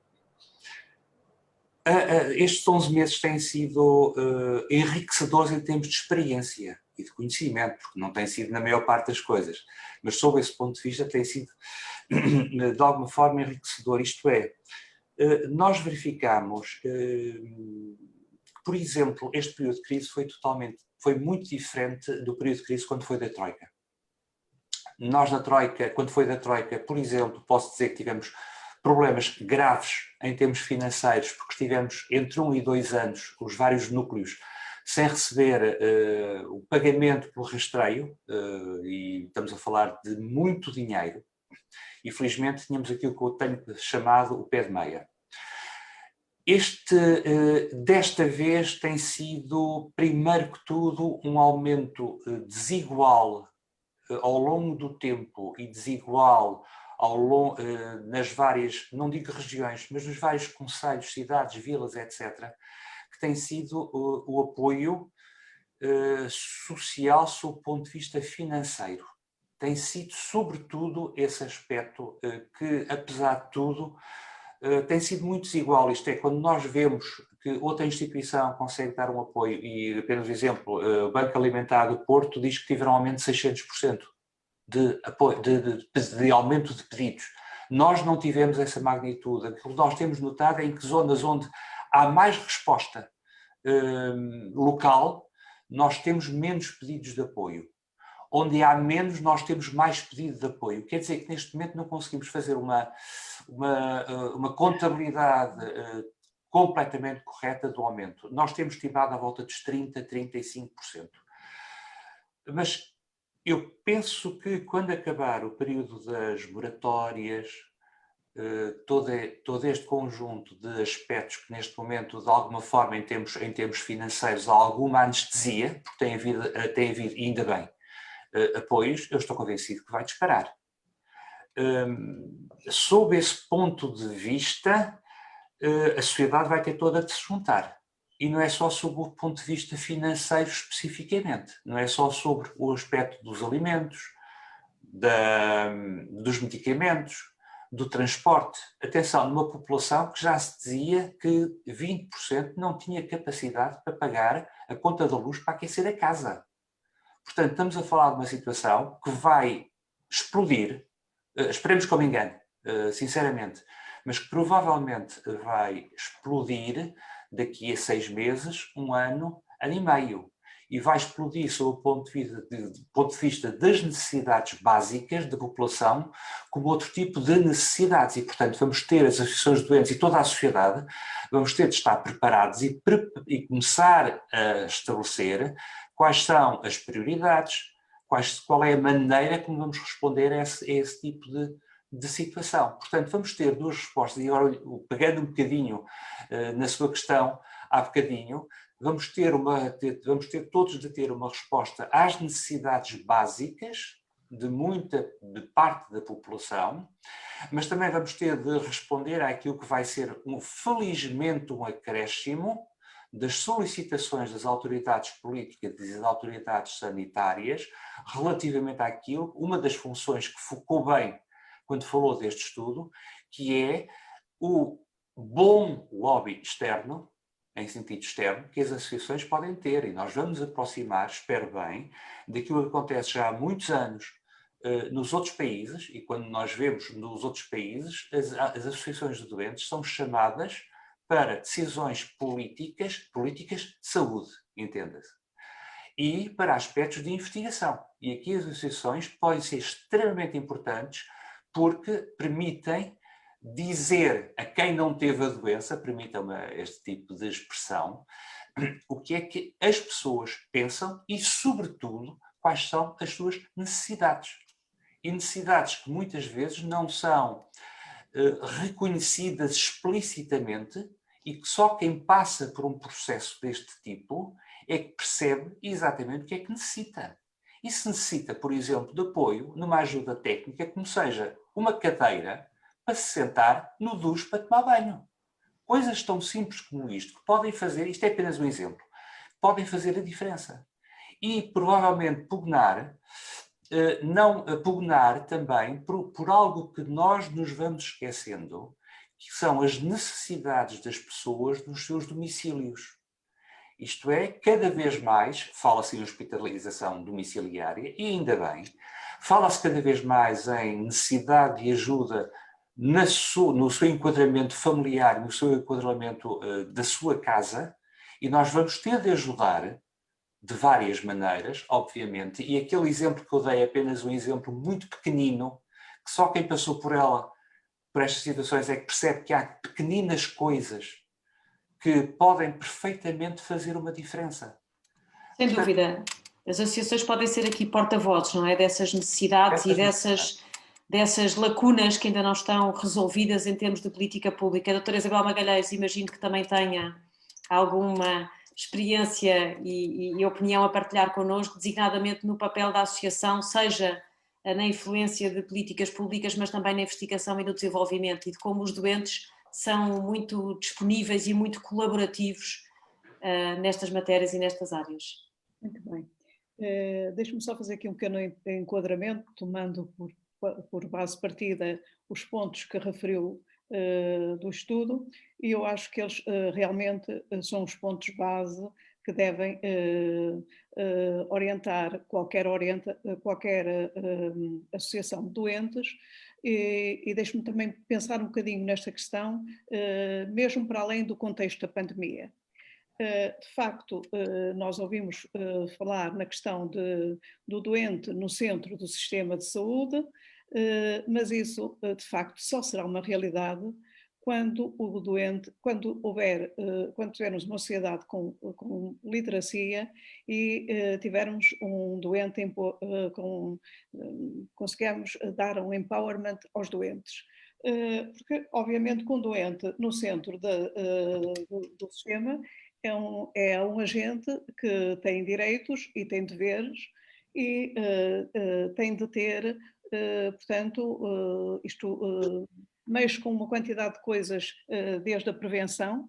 Speaker 2: Estes 11 meses têm sido enriquecedores em termos de experiência e de conhecimento, porque não tem sido na maior parte das coisas, mas sob esse ponto de vista tem sido de alguma forma enriquecedor. Isto é, nós verificamos que, por exemplo, este período de crise foi muito diferente do período de crise quando foi da Troika. Nós na Troika, quando foi da Troika, por exemplo, posso dizer que tivemos problemas graves em termos financeiros, porque tivemos entre 1 e 2 anos os vários núcleos sem receber o pagamento pelo rastreio, e estamos a falar de muito dinheiro, e felizmente tínhamos aquilo que eu tenho chamado o pé de meia. Desta vez tem sido, primeiro que tudo, um aumento desigual ao longo do tempo e desigual nas várias, não digo regiões, mas nos vários concelhos, cidades, vilas, etc., que tem sido o apoio social sob o ponto de vista financeiro. Tem sido, sobretudo, esse aspecto que, apesar de tudo, tem sido muito desigual. Isto é, quando nós vemos que outra instituição consegue dar um apoio, e apenas um exemplo, o Banco Alimentar do Porto diz que tiveram um aumento de 600% de aumento de pedidos. Nós não tivemos essa magnitude. O que nós temos notado é em que zonas onde há mais resposta local, nós temos menos pedidos de apoio. Onde há menos, nós temos mais pedido de apoio. Quer dizer que neste momento não conseguimos fazer uma contabilidade completamente correta do aumento. Nós temos estimado à volta dos 30%, 35%. Mas eu penso que quando acabar o período das moratórias, todo este conjunto de aspectos que neste momento, de alguma forma, em termos financeiros, há alguma anestesia, porque tem havido ainda bem, apoios, eu estou convencido que vai disparar. Sob esse ponto de vista, a sociedade vai ter toda de se juntar. E não é só sob o ponto de vista financeiro especificamente, não é só sobre o aspecto dos alimentos, dos medicamentos, do transporte. Atenção, numa população que já se dizia que 20% não tinha capacidade para pagar a conta da luz para aquecer a casa. Portanto, estamos a falar de uma situação que vai explodir, esperemos que eu me engane, sinceramente, mas que provavelmente vai explodir daqui a 6 meses, 1 ano, ano e meio. E vai explodir sob o ponto de vista das necessidades básicas da população, como outro tipo de necessidades. E, portanto, vamos ter as associações de doentes e toda a sociedade, vamos ter de estar preparados e começar a estabelecer quais são as prioridades, qual é a maneira como vamos responder a esse tipo de situação. Portanto, vamos ter 2 respostas, e agora pegando um bocadinho na sua questão há bocadinho, vamos ter todos de ter uma resposta às necessidades básicas de parte da população, mas também vamos ter de responder àquilo que vai ser, felizmente, um acréscimo das solicitações das autoridades políticas e das autoridades sanitárias relativamente àquilo, uma das funções que focou bem quando falou deste estudo, que é o bom lobby externo, em sentido externo, que as associações podem ter, e nós vamos aproximar, espero bem, daquilo que acontece já há muitos anos nos outros países, e quando nós vemos nos outros países, as associações de doentes são chamadas para decisões políticas de saúde, entenda-se, e para aspectos de investigação. E aqui as associações podem ser extremamente importantes porque permitem dizer a quem não teve a doença, permitam-me este tipo de expressão, o que é que as pessoas pensam e, sobretudo, quais são as suas necessidades. E necessidades que muitas vezes não são reconhecidas explicitamente e que só quem passa por um processo deste tipo é que percebe exatamente o que é que necessita. E se necessita, por exemplo, de apoio numa ajuda técnica, como seja uma cadeira para se sentar no duche para tomar banho. Coisas tão simples como isto, que podem fazer, isto é apenas um exemplo, podem fazer a diferença. E provavelmente pugnar também por algo que nós nos vamos esquecendo, que são as necessidades das pessoas nos seus domicílios. Isto é, cada vez mais, fala-se em hospitalização domiciliária, e ainda bem, fala-se cada vez mais em necessidade de ajuda no seu enquadramento familiar, no seu enquadramento da sua casa, e nós vamos ter de ajudar de várias maneiras, obviamente, e aquele exemplo que eu dei é apenas um exemplo muito pequenino, que só quem passou por estas situações é que percebe que há pequeninas coisas que podem perfeitamente fazer uma diferença.
Speaker 4: Sem dúvida. As associações podem ser aqui porta-vozes, não é? Dessas necessidades e dessas lacunas que ainda não estão resolvidas em termos de política pública. A doutora Isabel Magalhães, imagino que também tenha alguma experiência e opinião a partilhar connosco, designadamente no papel da associação, seja na influência de políticas públicas, mas também na investigação e no desenvolvimento, e de como os doentes são muito disponíveis e muito colaborativos nestas matérias e nestas áreas.
Speaker 6: Muito bem. Deixe-me só fazer aqui um pequeno enquadramento, tomando por base de partida os pontos que referiu do estudo, e eu acho que eles realmente são os pontos base que devem orientar qualquer associação de doentes, e deixe-me também pensar um bocadinho nesta questão, mesmo para além do contexto da pandemia. De facto, nós ouvimos falar na questão do doente no centro do sistema de saúde, mas isso, de facto, só será uma realidade quando tivermos uma sociedade com literacia e tivermos um doente, conseguirmos dar um empowerment aos doentes. Porque, obviamente, com o doente no centro do sistema, é um agente que tem direitos e tem deveres e tem de ter, portanto, mexe com uma quantidade de coisas, desde a prevenção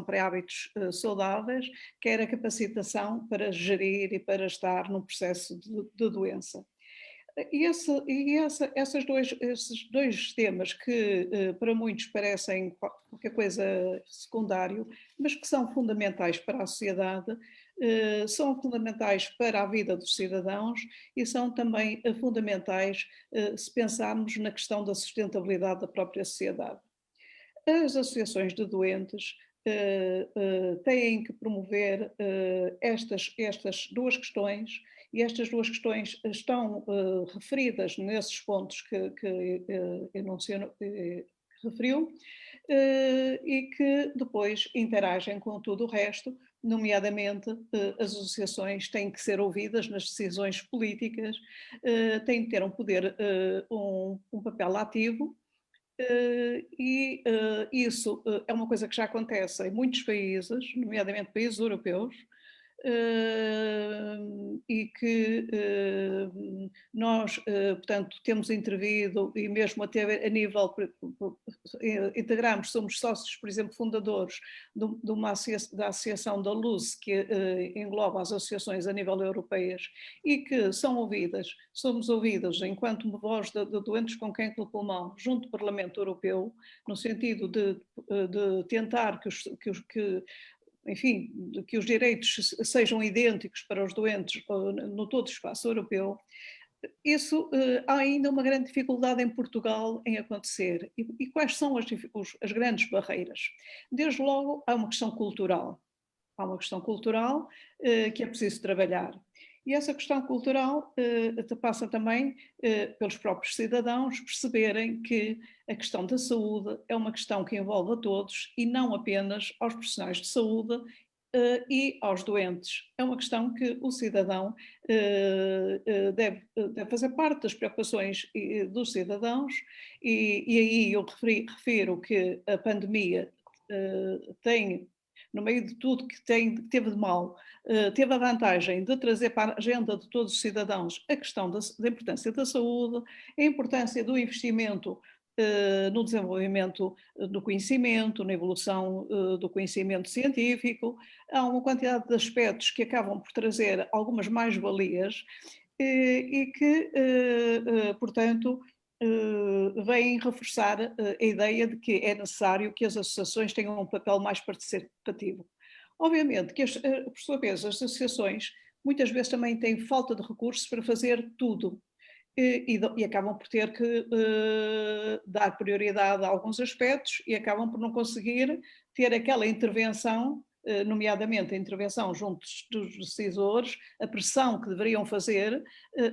Speaker 6: para hábitos saudáveis, quer a capacitação para gerir e para estar num processo de doença. Esses dois temas que para muitos parecem qualquer coisa secundário, mas que são fundamentais para a sociedade, são fundamentais para a vida dos cidadãos e são também fundamentais se pensarmos na questão da sustentabilidade da própria sociedade. As associações de doentes têm que promover estas duas questões, e estas duas questões estão referidas nesses pontos que referiu, e que depois interagem com tudo o resto, nomeadamente as associações têm que ser ouvidas nas decisões políticas, têm que ter um poder, um papel ativo, e isso é uma coisa que já acontece em muitos países, nomeadamente países europeus, e que nós, portanto, temos intervido e mesmo até a nível, integramos, somos sócios, por exemplo, fundadores da Associação da Luz, que engloba as associações a nível europeias e que somos ouvidos enquanto voz de doentes com cancro do pulmão junto ao Parlamento Europeu, no sentido de tentar que os direitos sejam idênticos para os doentes no todo o espaço europeu. Isso há ainda uma grande dificuldade em Portugal em acontecer. E quais são as grandes barreiras? Desde logo, há uma questão cultural. Há uma questão cultural que é preciso trabalhar. E essa questão cultural passa também pelos próprios cidadãos perceberem que a questão da saúde é uma questão que envolve a todos e não apenas aos profissionais de saúde e aos doentes. É uma questão que o cidadão deve fazer parte das preocupações dos cidadãos e aí eu refiro que a pandemia tem, no meio de tudo que teve de mal, teve a vantagem de trazer para a agenda de todos os cidadãos a questão da importância da saúde, a importância do investimento no desenvolvimento do conhecimento, na evolução do conhecimento científico. Há uma quantidade de aspectos que acabam por trazer algumas mais-valias e que, portanto, vêm reforçar a ideia de que é necessário que as associações tenham um papel mais participativo. Obviamente que, por sua vez, as associações muitas vezes também têm falta de recursos para fazer tudo e acabam por ter que dar prioridade a alguns aspectos e acabam por não conseguir ter aquela intervenção, nomeadamente a intervenção junto dos decisores, a pressão que deveriam fazer,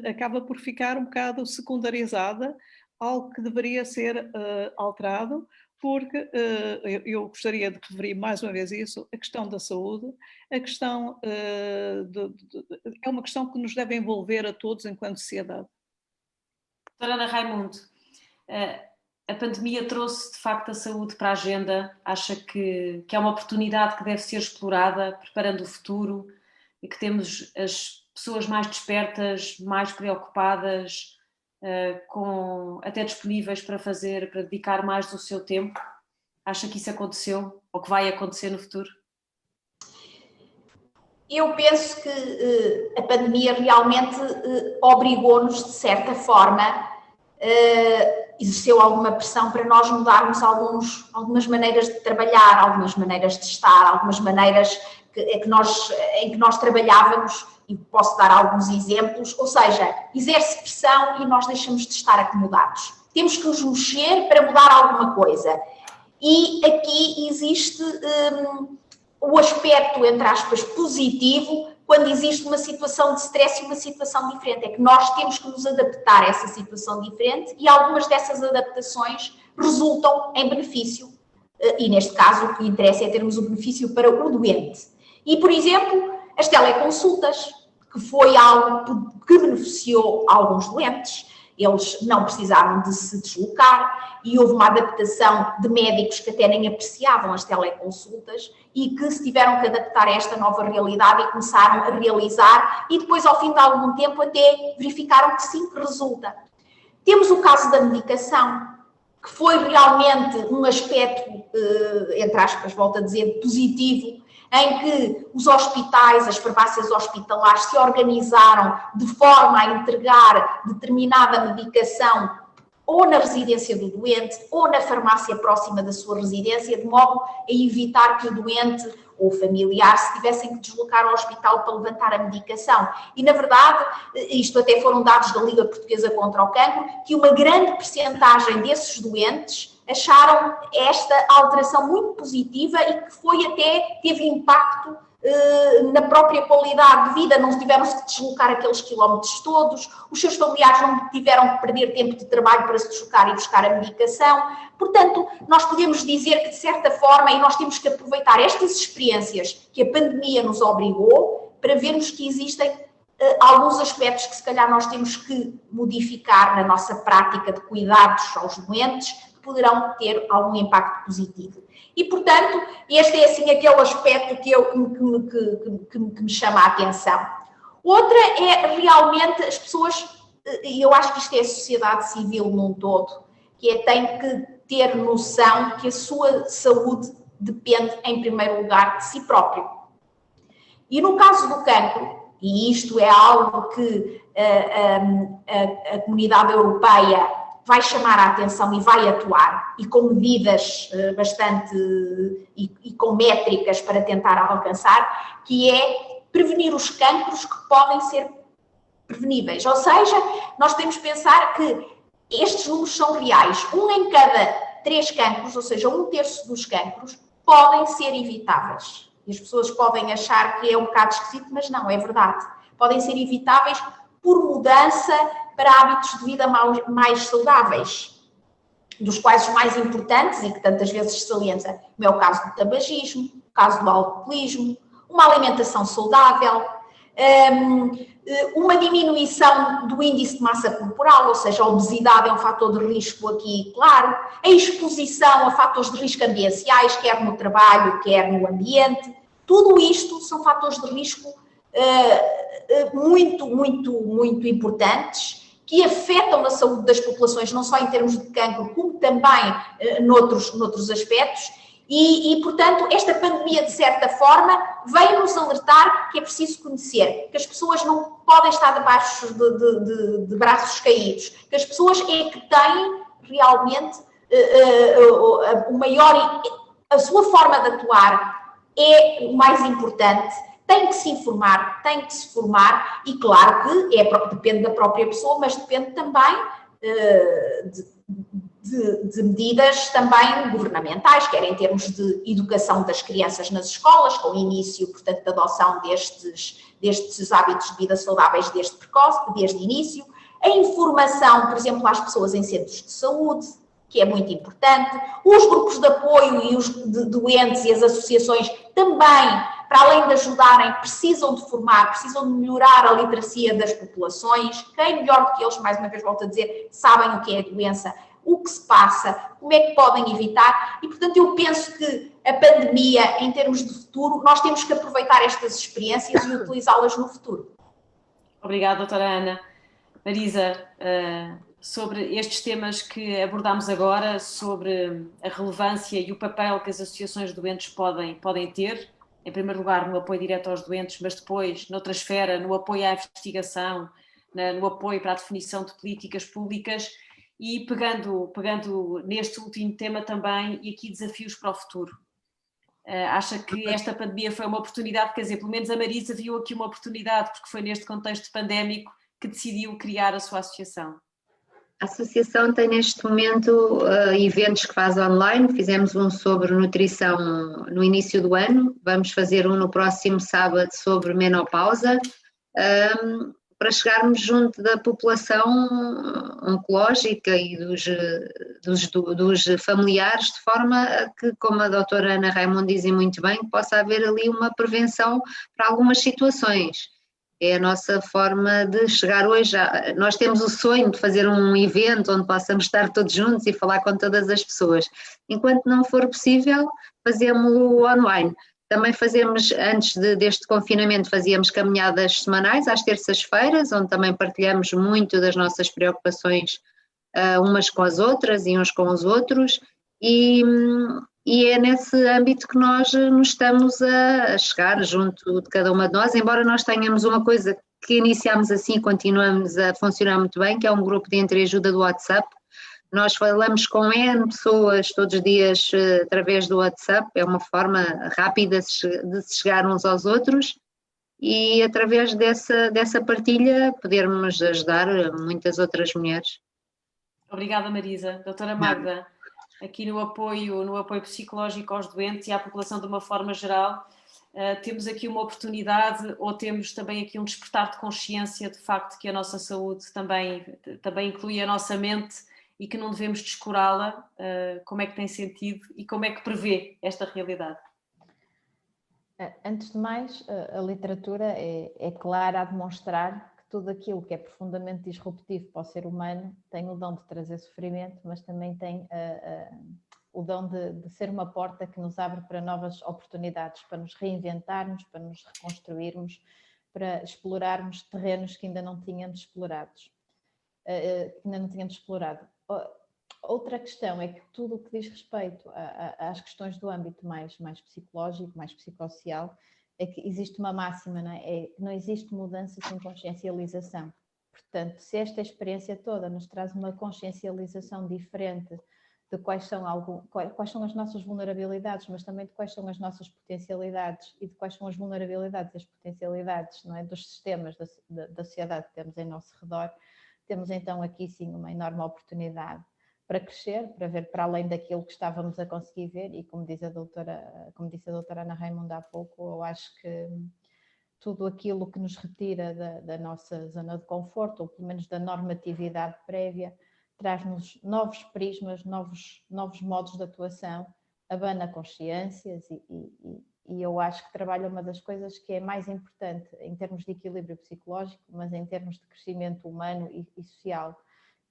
Speaker 6: acaba por ficar um bocado secundarizada, algo que deveria ser alterado, porque eu gostaria de referir mais uma vez isso, a questão da saúde, a questão é uma questão que nos deve envolver a todos enquanto sociedade.
Speaker 4: Doutora Ana Raimundo, a pandemia trouxe de facto a saúde para a agenda, acha que é uma oportunidade que deve ser explorada, preparando o futuro, e que temos as pessoas mais despertas, mais preocupadas, até disponíveis para dedicar mais do seu tempo? Acha que isso aconteceu ou que vai acontecer no futuro?
Speaker 7: Eu penso que a pandemia realmente obrigou-nos, de certa forma, exerceu alguma pressão para nós mudarmos algumas maneiras de trabalhar, algumas maneiras de estar, algumas maneiras em que nós trabalhávamos, e posso dar alguns exemplos, ou seja, exerce pressão e nós deixamos de estar acomodados. Temos que nos mexer para mudar alguma coisa. E aqui existe o aspecto, entre aspas, positivo, quando existe uma situação de stress e uma situação diferente. É que nós temos que nos adaptar a essa situação diferente e algumas dessas adaptações resultam em benefício. E neste caso o que interessa é termos o benefício para o doente. E, por exemplo, as teleconsultas, que foi algo que beneficiou alguns doentes. Eles não precisaram de se deslocar e houve uma adaptação de médicos que até nem apreciavam as teleconsultas e que se tiveram que adaptar a esta nova realidade e começaram a realizar e depois, ao fim de algum tempo, até verificaram que sim, que resulta. Temos o caso da medicação, que foi realmente um aspecto, entre aspas, volto a dizer, positivo, em que os hospitais, as farmácias hospitalares se organizaram de forma a entregar determinada medicação ou na residência do doente, ou na farmácia próxima da sua residência, de modo a evitar que o doente ou o familiar se tivessem que deslocar ao hospital para levantar a medicação. E, na verdade, isto até foram dados da Liga Portuguesa contra o Cancro, que uma grande percentagem desses doentes acharam esta alteração muito positiva e que teve impacto na própria qualidade de vida, não tiveram que deslocar aqueles quilómetros todos, os seus familiares não tiveram que perder tempo de trabalho para se deslocar e buscar a medicação. Portanto, nós podemos dizer que, de certa forma, e nós temos que aproveitar estas experiências que a pandemia nos obrigou para vermos que existem alguns aspectos que, se calhar, nós temos que modificar na nossa prática de cuidados aos doentes, que poderão ter algum impacto positivo. E, portanto, este é assim aquele aspecto que me chama a atenção. Outra é realmente as pessoas, e eu acho que isto é a sociedade civil num todo, que tem que ter noção que a sua saúde depende, em primeiro lugar, de si próprio. E no caso do cancro, e isto é algo que a comunidade europeia vai chamar a atenção e vai atuar, e com medidas bastante e com métricas para tentar alcançar, que é prevenir os cancros que podem ser preveníveis. Ou seja, nós temos que pensar que estes números são reais. 1 em cada 3 cancros, ou seja, 1/3 dos cancros, podem ser evitáveis. E as pessoas podem achar que é um bocado esquisito, mas não, é verdade. Podem ser evitáveis por mudança para hábitos de vida mais saudáveis, dos quais os mais importantes, e que tantas vezes se salienta, é o caso do tabagismo, o caso do alcoolismo, uma alimentação saudável, uma diminuição do índice de massa corporal, ou seja, a obesidade é um fator de risco aqui, claro, a exposição a fatores de risco ambientais, quer no trabalho, quer no ambiente, tudo isto são fatores de risco muito importantes, que afetam a saúde das populações, não só em termos de cancro, como também noutros aspectos, e, portanto, esta pandemia, de certa forma, veio-nos alertar que é preciso conhecer, que as pessoas não podem estar debaixo de braços caídos, que as pessoas é que têm realmente a sua forma de atuar é o mais importante. Tem que se informar, tem que se formar, e claro que depende da própria pessoa, mas depende também de medidas também governamentais, quer em termos de educação das crianças nas escolas, com o início, portanto, da adoção destes hábitos de vida saudáveis desde o início, a informação, por exemplo, às pessoas em centros de saúde, que é muito importante, os grupos de apoio e os doentes e as associações também, para além de ajudarem, precisam de formar, precisam de melhorar a literacia das populações. Quem melhor do que eles, mais uma vez volto a dizer, sabem o que é a doença, o que se passa, como é que podem evitar, e portanto eu penso que a pandemia, em termos de futuro, nós temos que aproveitar estas experiências e utilizá-las no futuro.
Speaker 4: Obrigada, doutora Ana. Marisa, sobre estes temas que abordámos agora, sobre a relevância e o papel que as associações de doentes podem ter, em primeiro lugar no apoio direto aos doentes, mas depois, noutra esfera, no apoio à investigação, no apoio para a definição de políticas públicas, e pegando neste último tema também, e aqui desafios para o futuro. Acha que esta pandemia foi uma oportunidade, quer dizer, pelo menos a Marisa viu aqui uma oportunidade, porque foi neste contexto pandémico que decidiu criar a sua associação?
Speaker 5: A associação tem neste momento eventos que faz online. Fizemos um sobre nutrição no início do ano, vamos fazer um no próximo sábado sobre menopausa, para chegarmos junto da população oncológica e dos familiares, de forma a que, como a doutora Ana Raimundo dizia muito bem, possa haver ali uma prevenção para algumas situações. É a nossa forma de chegar hoje. Nós temos o sonho de fazer um evento onde possamos estar todos juntos e falar com todas as pessoas. Enquanto não for possível, fazemos-lo online. Também fazemos, antes deste confinamento, fazíamos caminhadas semanais às terças-feiras, onde também partilhamos muito das nossas preocupações umas com as outras e uns com os outros. E e é nesse âmbito que nós nos estamos a chegar junto de cada uma de nós, embora nós tenhamos uma coisa que iniciamos assim e continuamos a funcionar muito bem, que é um grupo de entreajuda do WhatsApp. Nós falamos com N pessoas todos os dias através do WhatsApp, é uma forma rápida de se chegar uns aos outros e através dessa partilha podermos ajudar muitas outras mulheres.
Speaker 4: Obrigada, Marisa. Doutora Magda, aqui no apoio psicológico aos doentes e à população de uma forma geral, temos aqui uma oportunidade ou temos também aqui um despertar de consciência de facto que a nossa saúde também inclui a nossa mente e que não devemos descurá-la. Como é que tem sentido e como é que prevê esta realidade?
Speaker 1: Antes de mais, a literatura é clara a demonstrar que tudo aquilo que é profundamente disruptivo para o ser humano tem o dom de trazer sofrimento, mas também tem o dom de ser uma porta que nos abre para novas oportunidades, para nos reinventarmos, para nos reconstruirmos, para explorarmos terrenos que ainda não tínhamos explorado. Outra questão é que tudo o que diz respeito às questões do âmbito mais psicológico, mais psicossocial, é que existe uma máxima, não é? É que não existe mudança sem consciencialização. Portanto, se esta experiência toda nos traz uma consciencialização diferente de quais são as nossas vulnerabilidades, mas também de quais são as nossas potencialidades e de quais são as vulnerabilidades e as potencialidades, não é, dos sistemas da sociedade que temos em nosso redor, temos então aqui sim uma enorme oportunidade para crescer, para ver para além daquilo que estávamos a conseguir ver e como disse a doutora Ana Raimundo há pouco, eu acho que tudo aquilo que nos retira da nossa zona de conforto, ou pelo menos da normatividade prévia, traz-nos novos prismas, novos modos de atuação, abana consciências e eu acho que trabalha uma das coisas que é mais importante em termos de equilíbrio psicológico, mas em termos de crescimento humano e social,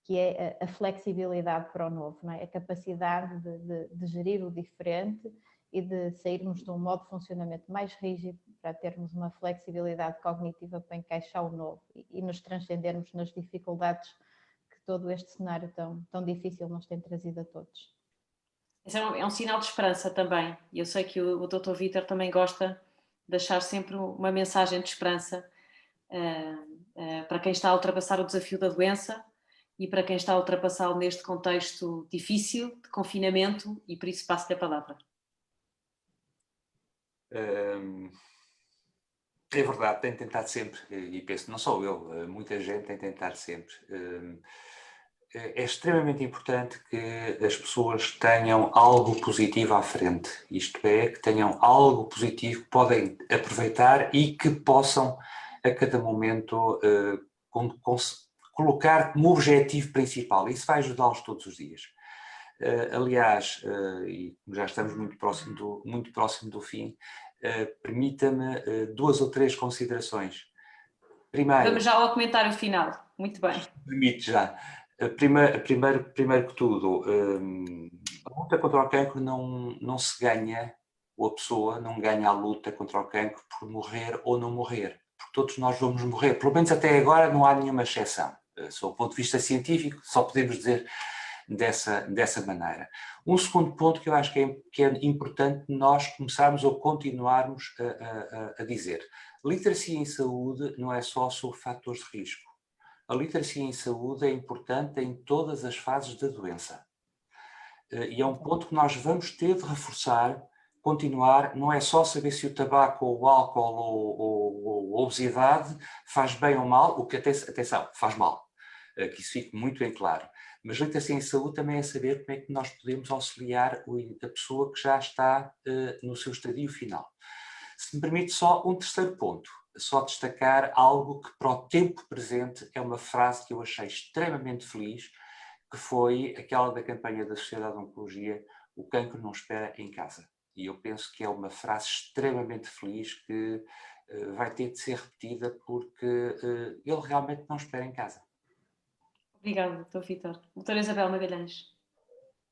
Speaker 1: que é a flexibilidade para o novo, não é? A capacidade de gerir o diferente e de sairmos de um modo de funcionamento mais rígido para termos uma flexibilidade cognitiva para encaixar o novo e nos transcendermos nas dificuldades que todo este cenário tão difícil nos tem trazido a todos.
Speaker 4: Esse é um sinal de esperança também, e eu sei que o Dr. Vítor também gosta de deixar sempre uma mensagem de esperança para quem está a ultrapassar o desafio da doença e para quem está a ultrapassá-lo neste contexto difícil de confinamento, e por isso passo-lhe a palavra.
Speaker 2: É verdade, tenho tentado sempre, e penso, não só eu, muita gente tem tentado sempre. É extremamente importante que as pessoas tenham algo positivo à frente, isto é, que tenham algo positivo que podem aproveitar e que possam a cada momento colocar como objetivo principal. Isso vai ajudá-los todos os dias. Aliás, e já estamos muito próximo do fim, permita-me 2 ou 3 considerações. Primeiro,
Speaker 4: vamos já ao comentário final. Muito bem.
Speaker 2: Permite já. Primeiro que tudo, a luta contra o cancro não se ganha, ou a pessoa não ganha a luta contra o cancro por morrer ou não morrer, porque todos nós vamos morrer, pelo menos até agora não há nenhuma exceção. Sob o ponto de vista científico, só podemos dizer dessa maneira. Um segundo ponto que eu acho que é importante nós começarmos ou continuarmos a dizer. Literacia em saúde não é só sobre fatores de risco. A literacia em saúde é importante em todas as fases da doença. E é um ponto que nós vamos ter de reforçar, continuar, não é só saber se o tabaco ou o álcool ou a obesidade faz bem ou mal, o que atenção, faz mal, que isso fique muito bem claro. Mas literacia em saúde também é saber como é que nós podemos auxiliar a pessoa que já está no seu estadio final. Se me permite só um terceiro ponto, só destacar algo que para o tempo presente é uma frase que eu achei extremamente feliz, que foi aquela da campanha da Sociedade de Oncologia, o cancro não espera em casa. E eu penso que é uma frase extremamente feliz que vai ter de ser repetida porque ele realmente não espera em casa.
Speaker 4: Obrigada, Dr. Vítor. Doutora Isabel Magalhães.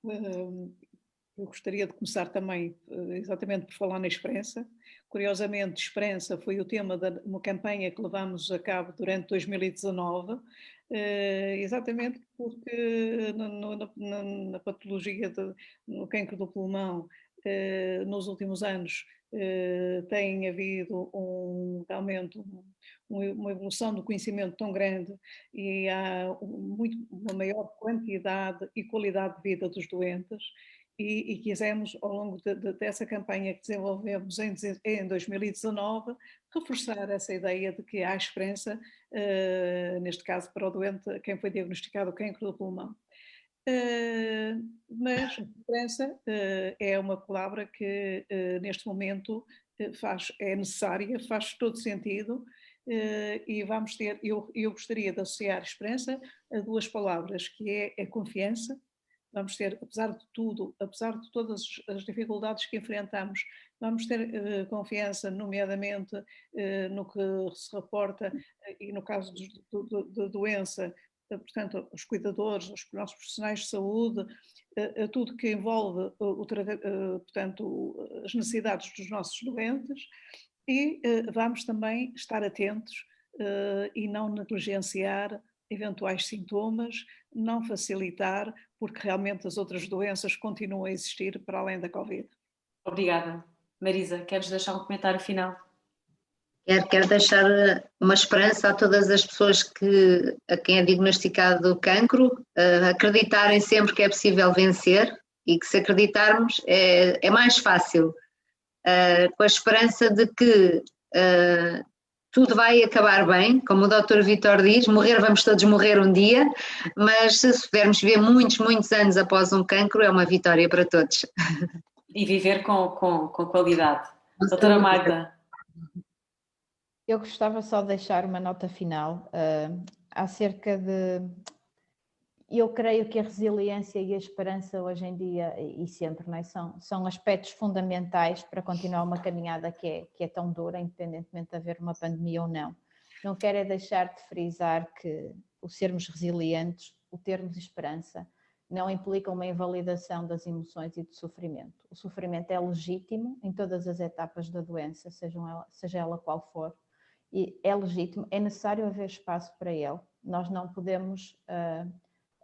Speaker 6: Eu gostaria de começar também exatamente por falar na esperança. Curiosamente, esperança foi o tema de uma campanha que levamos a cabo durante 2019, exatamente porque na patologia, no cancro do pulmão, nos últimos anos tem havido realmente uma evolução do conhecimento tão grande e há uma maior quantidade e qualidade de vida dos doentes e quisemos, ao longo dessa campanha que desenvolvemos em 2019, reforçar essa ideia de que há esperança, neste caso para o doente, quem foi diagnosticado cancro do pulmão. Mas esperança é uma palavra que neste momento é necessária, faz todo sentido e vamos ter, eu gostaria de associar esperança a duas palavras, que é a confiança. Vamos ter, apesar de tudo, apesar de todas as dificuldades que enfrentamos, vamos ter confiança, nomeadamente no que se reporta e no caso da doença, portanto, os cuidadores, os nossos profissionais de saúde, tudo que envolve, portanto, as necessidades dos nossos doentes e vamos também estar atentos e não negligenciar eventuais sintomas, não facilitar, porque realmente as outras doenças continuam a existir para além da Covid.
Speaker 4: Obrigada. Marisa, queres deixar um comentário final?
Speaker 5: Quero deixar uma esperança a todas as pessoas a quem é diagnosticado cancro, acreditarem sempre que é possível vencer e que se acreditarmos é mais fácil, com a esperança de que tudo vai acabar bem, como o Dr. Vítor diz, vamos todos morrer um dia, mas se pudermos viver muitos anos após um cancro, é uma vitória para todos.
Speaker 4: E viver com qualidade. Doutora Magda.
Speaker 1: Eu gostava só de deixar uma nota final acerca de... Eu creio que a resiliência e a esperança hoje em dia e sempre, não é? são aspectos fundamentais para continuar uma caminhada que é tão dura, independentemente de haver uma pandemia ou não. Não quero é deixar de frisar que o sermos resilientes, o termos esperança, não implica uma invalidação das emoções e do sofrimento. O sofrimento é legítimo em todas as etapas da doença, seja ela qual for, e é legítimo, é necessário haver espaço para ele. Nós não podemos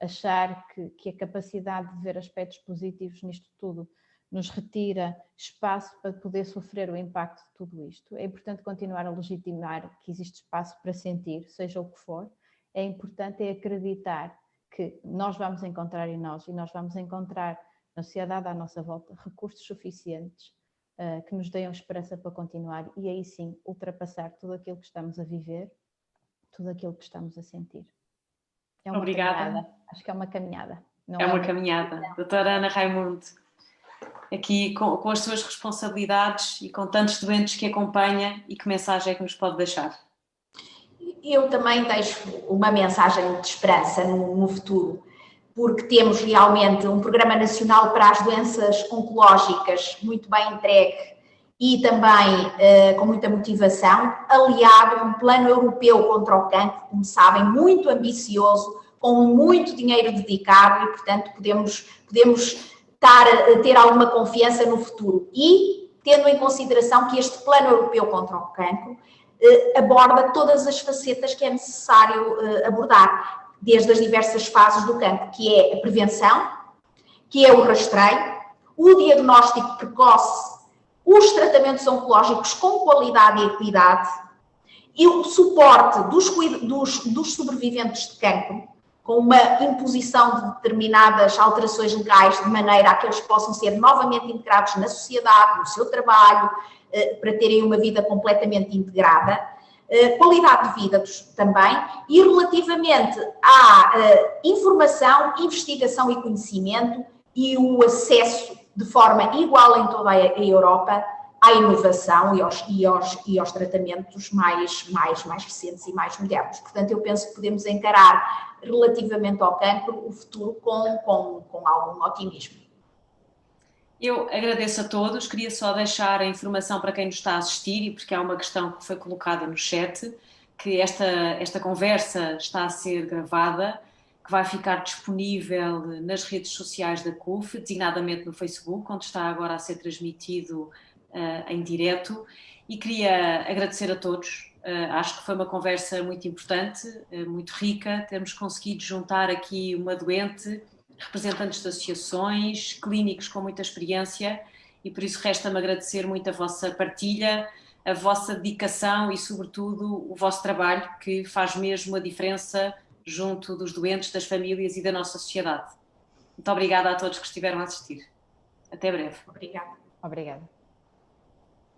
Speaker 1: achar que a capacidade de ver aspectos positivos nisto tudo nos retira espaço para poder sofrer o impacto de tudo isto. É importante continuar a legitimar que existe espaço para sentir, seja o que for. É importante acreditar que nós vamos encontrar em nós e nós vamos encontrar na sociedade à nossa volta recursos suficientes que nos deem esperança para continuar e aí sim ultrapassar tudo aquilo que estamos a viver, tudo aquilo que estamos a sentir. É uma
Speaker 4: Obrigada.
Speaker 1: Caminhada. Acho que é uma caminhada. Não
Speaker 4: é uma caminhada. Doutora Ana Raimundo, aqui com as suas responsabilidades e com tantos doentes que acompanha, e que mensagem é que nos pode deixar?
Speaker 7: Eu também deixo uma mensagem de esperança no futuro, porque temos realmente um Programa Nacional para as Doenças Oncológicas muito bem entregue e também com muita motivação, aliado a um Plano Europeu contra o Cancro, como sabem, muito ambicioso, com muito dinheiro dedicado e, portanto, podemos ter alguma confiança no futuro. E, tendo em consideração que este Plano Europeu contra o Cancro aborda todas as facetas que é necessário abordar, desde as diversas fases do cancro, que é a prevenção, que é o rastreio, o diagnóstico precoce, os tratamentos oncológicos com qualidade e equidade e o suporte dos sobreviventes de cancro, com uma imposição de determinadas alterações legais de maneira a que eles possam ser novamente integrados na sociedade, no seu trabalho, para terem uma vida completamente integrada, qualidade de vida também, e relativamente à informação, investigação e conhecimento e o acesso de forma igual em toda a Europa à inovação e aos tratamentos mais recentes e mais modernos. Portanto, eu penso que podemos encarar relativamente ao cancro o futuro com algum otimismo.
Speaker 4: Eu agradeço a todos, queria só deixar a informação para quem nos está a assistir, e porque há uma questão que foi colocada no chat, que esta conversa está a ser gravada, que vai ficar disponível nas redes sociais da CUF, designadamente no Facebook, onde está agora a ser transmitido em direto, e queria agradecer a todos. Acho que foi uma conversa muito importante, muito rica, termos conseguido juntar aqui uma doente, representantes de associações, clínicos com muita experiência e por isso resta-me agradecer muito a vossa partilha, a vossa dedicação e, sobretudo, o vosso trabalho, que faz mesmo a diferença junto dos doentes, das famílias e da nossa sociedade. Muito obrigada a todos que estiveram a assistir. Até breve.
Speaker 7: Obrigada.
Speaker 1: Obrigada.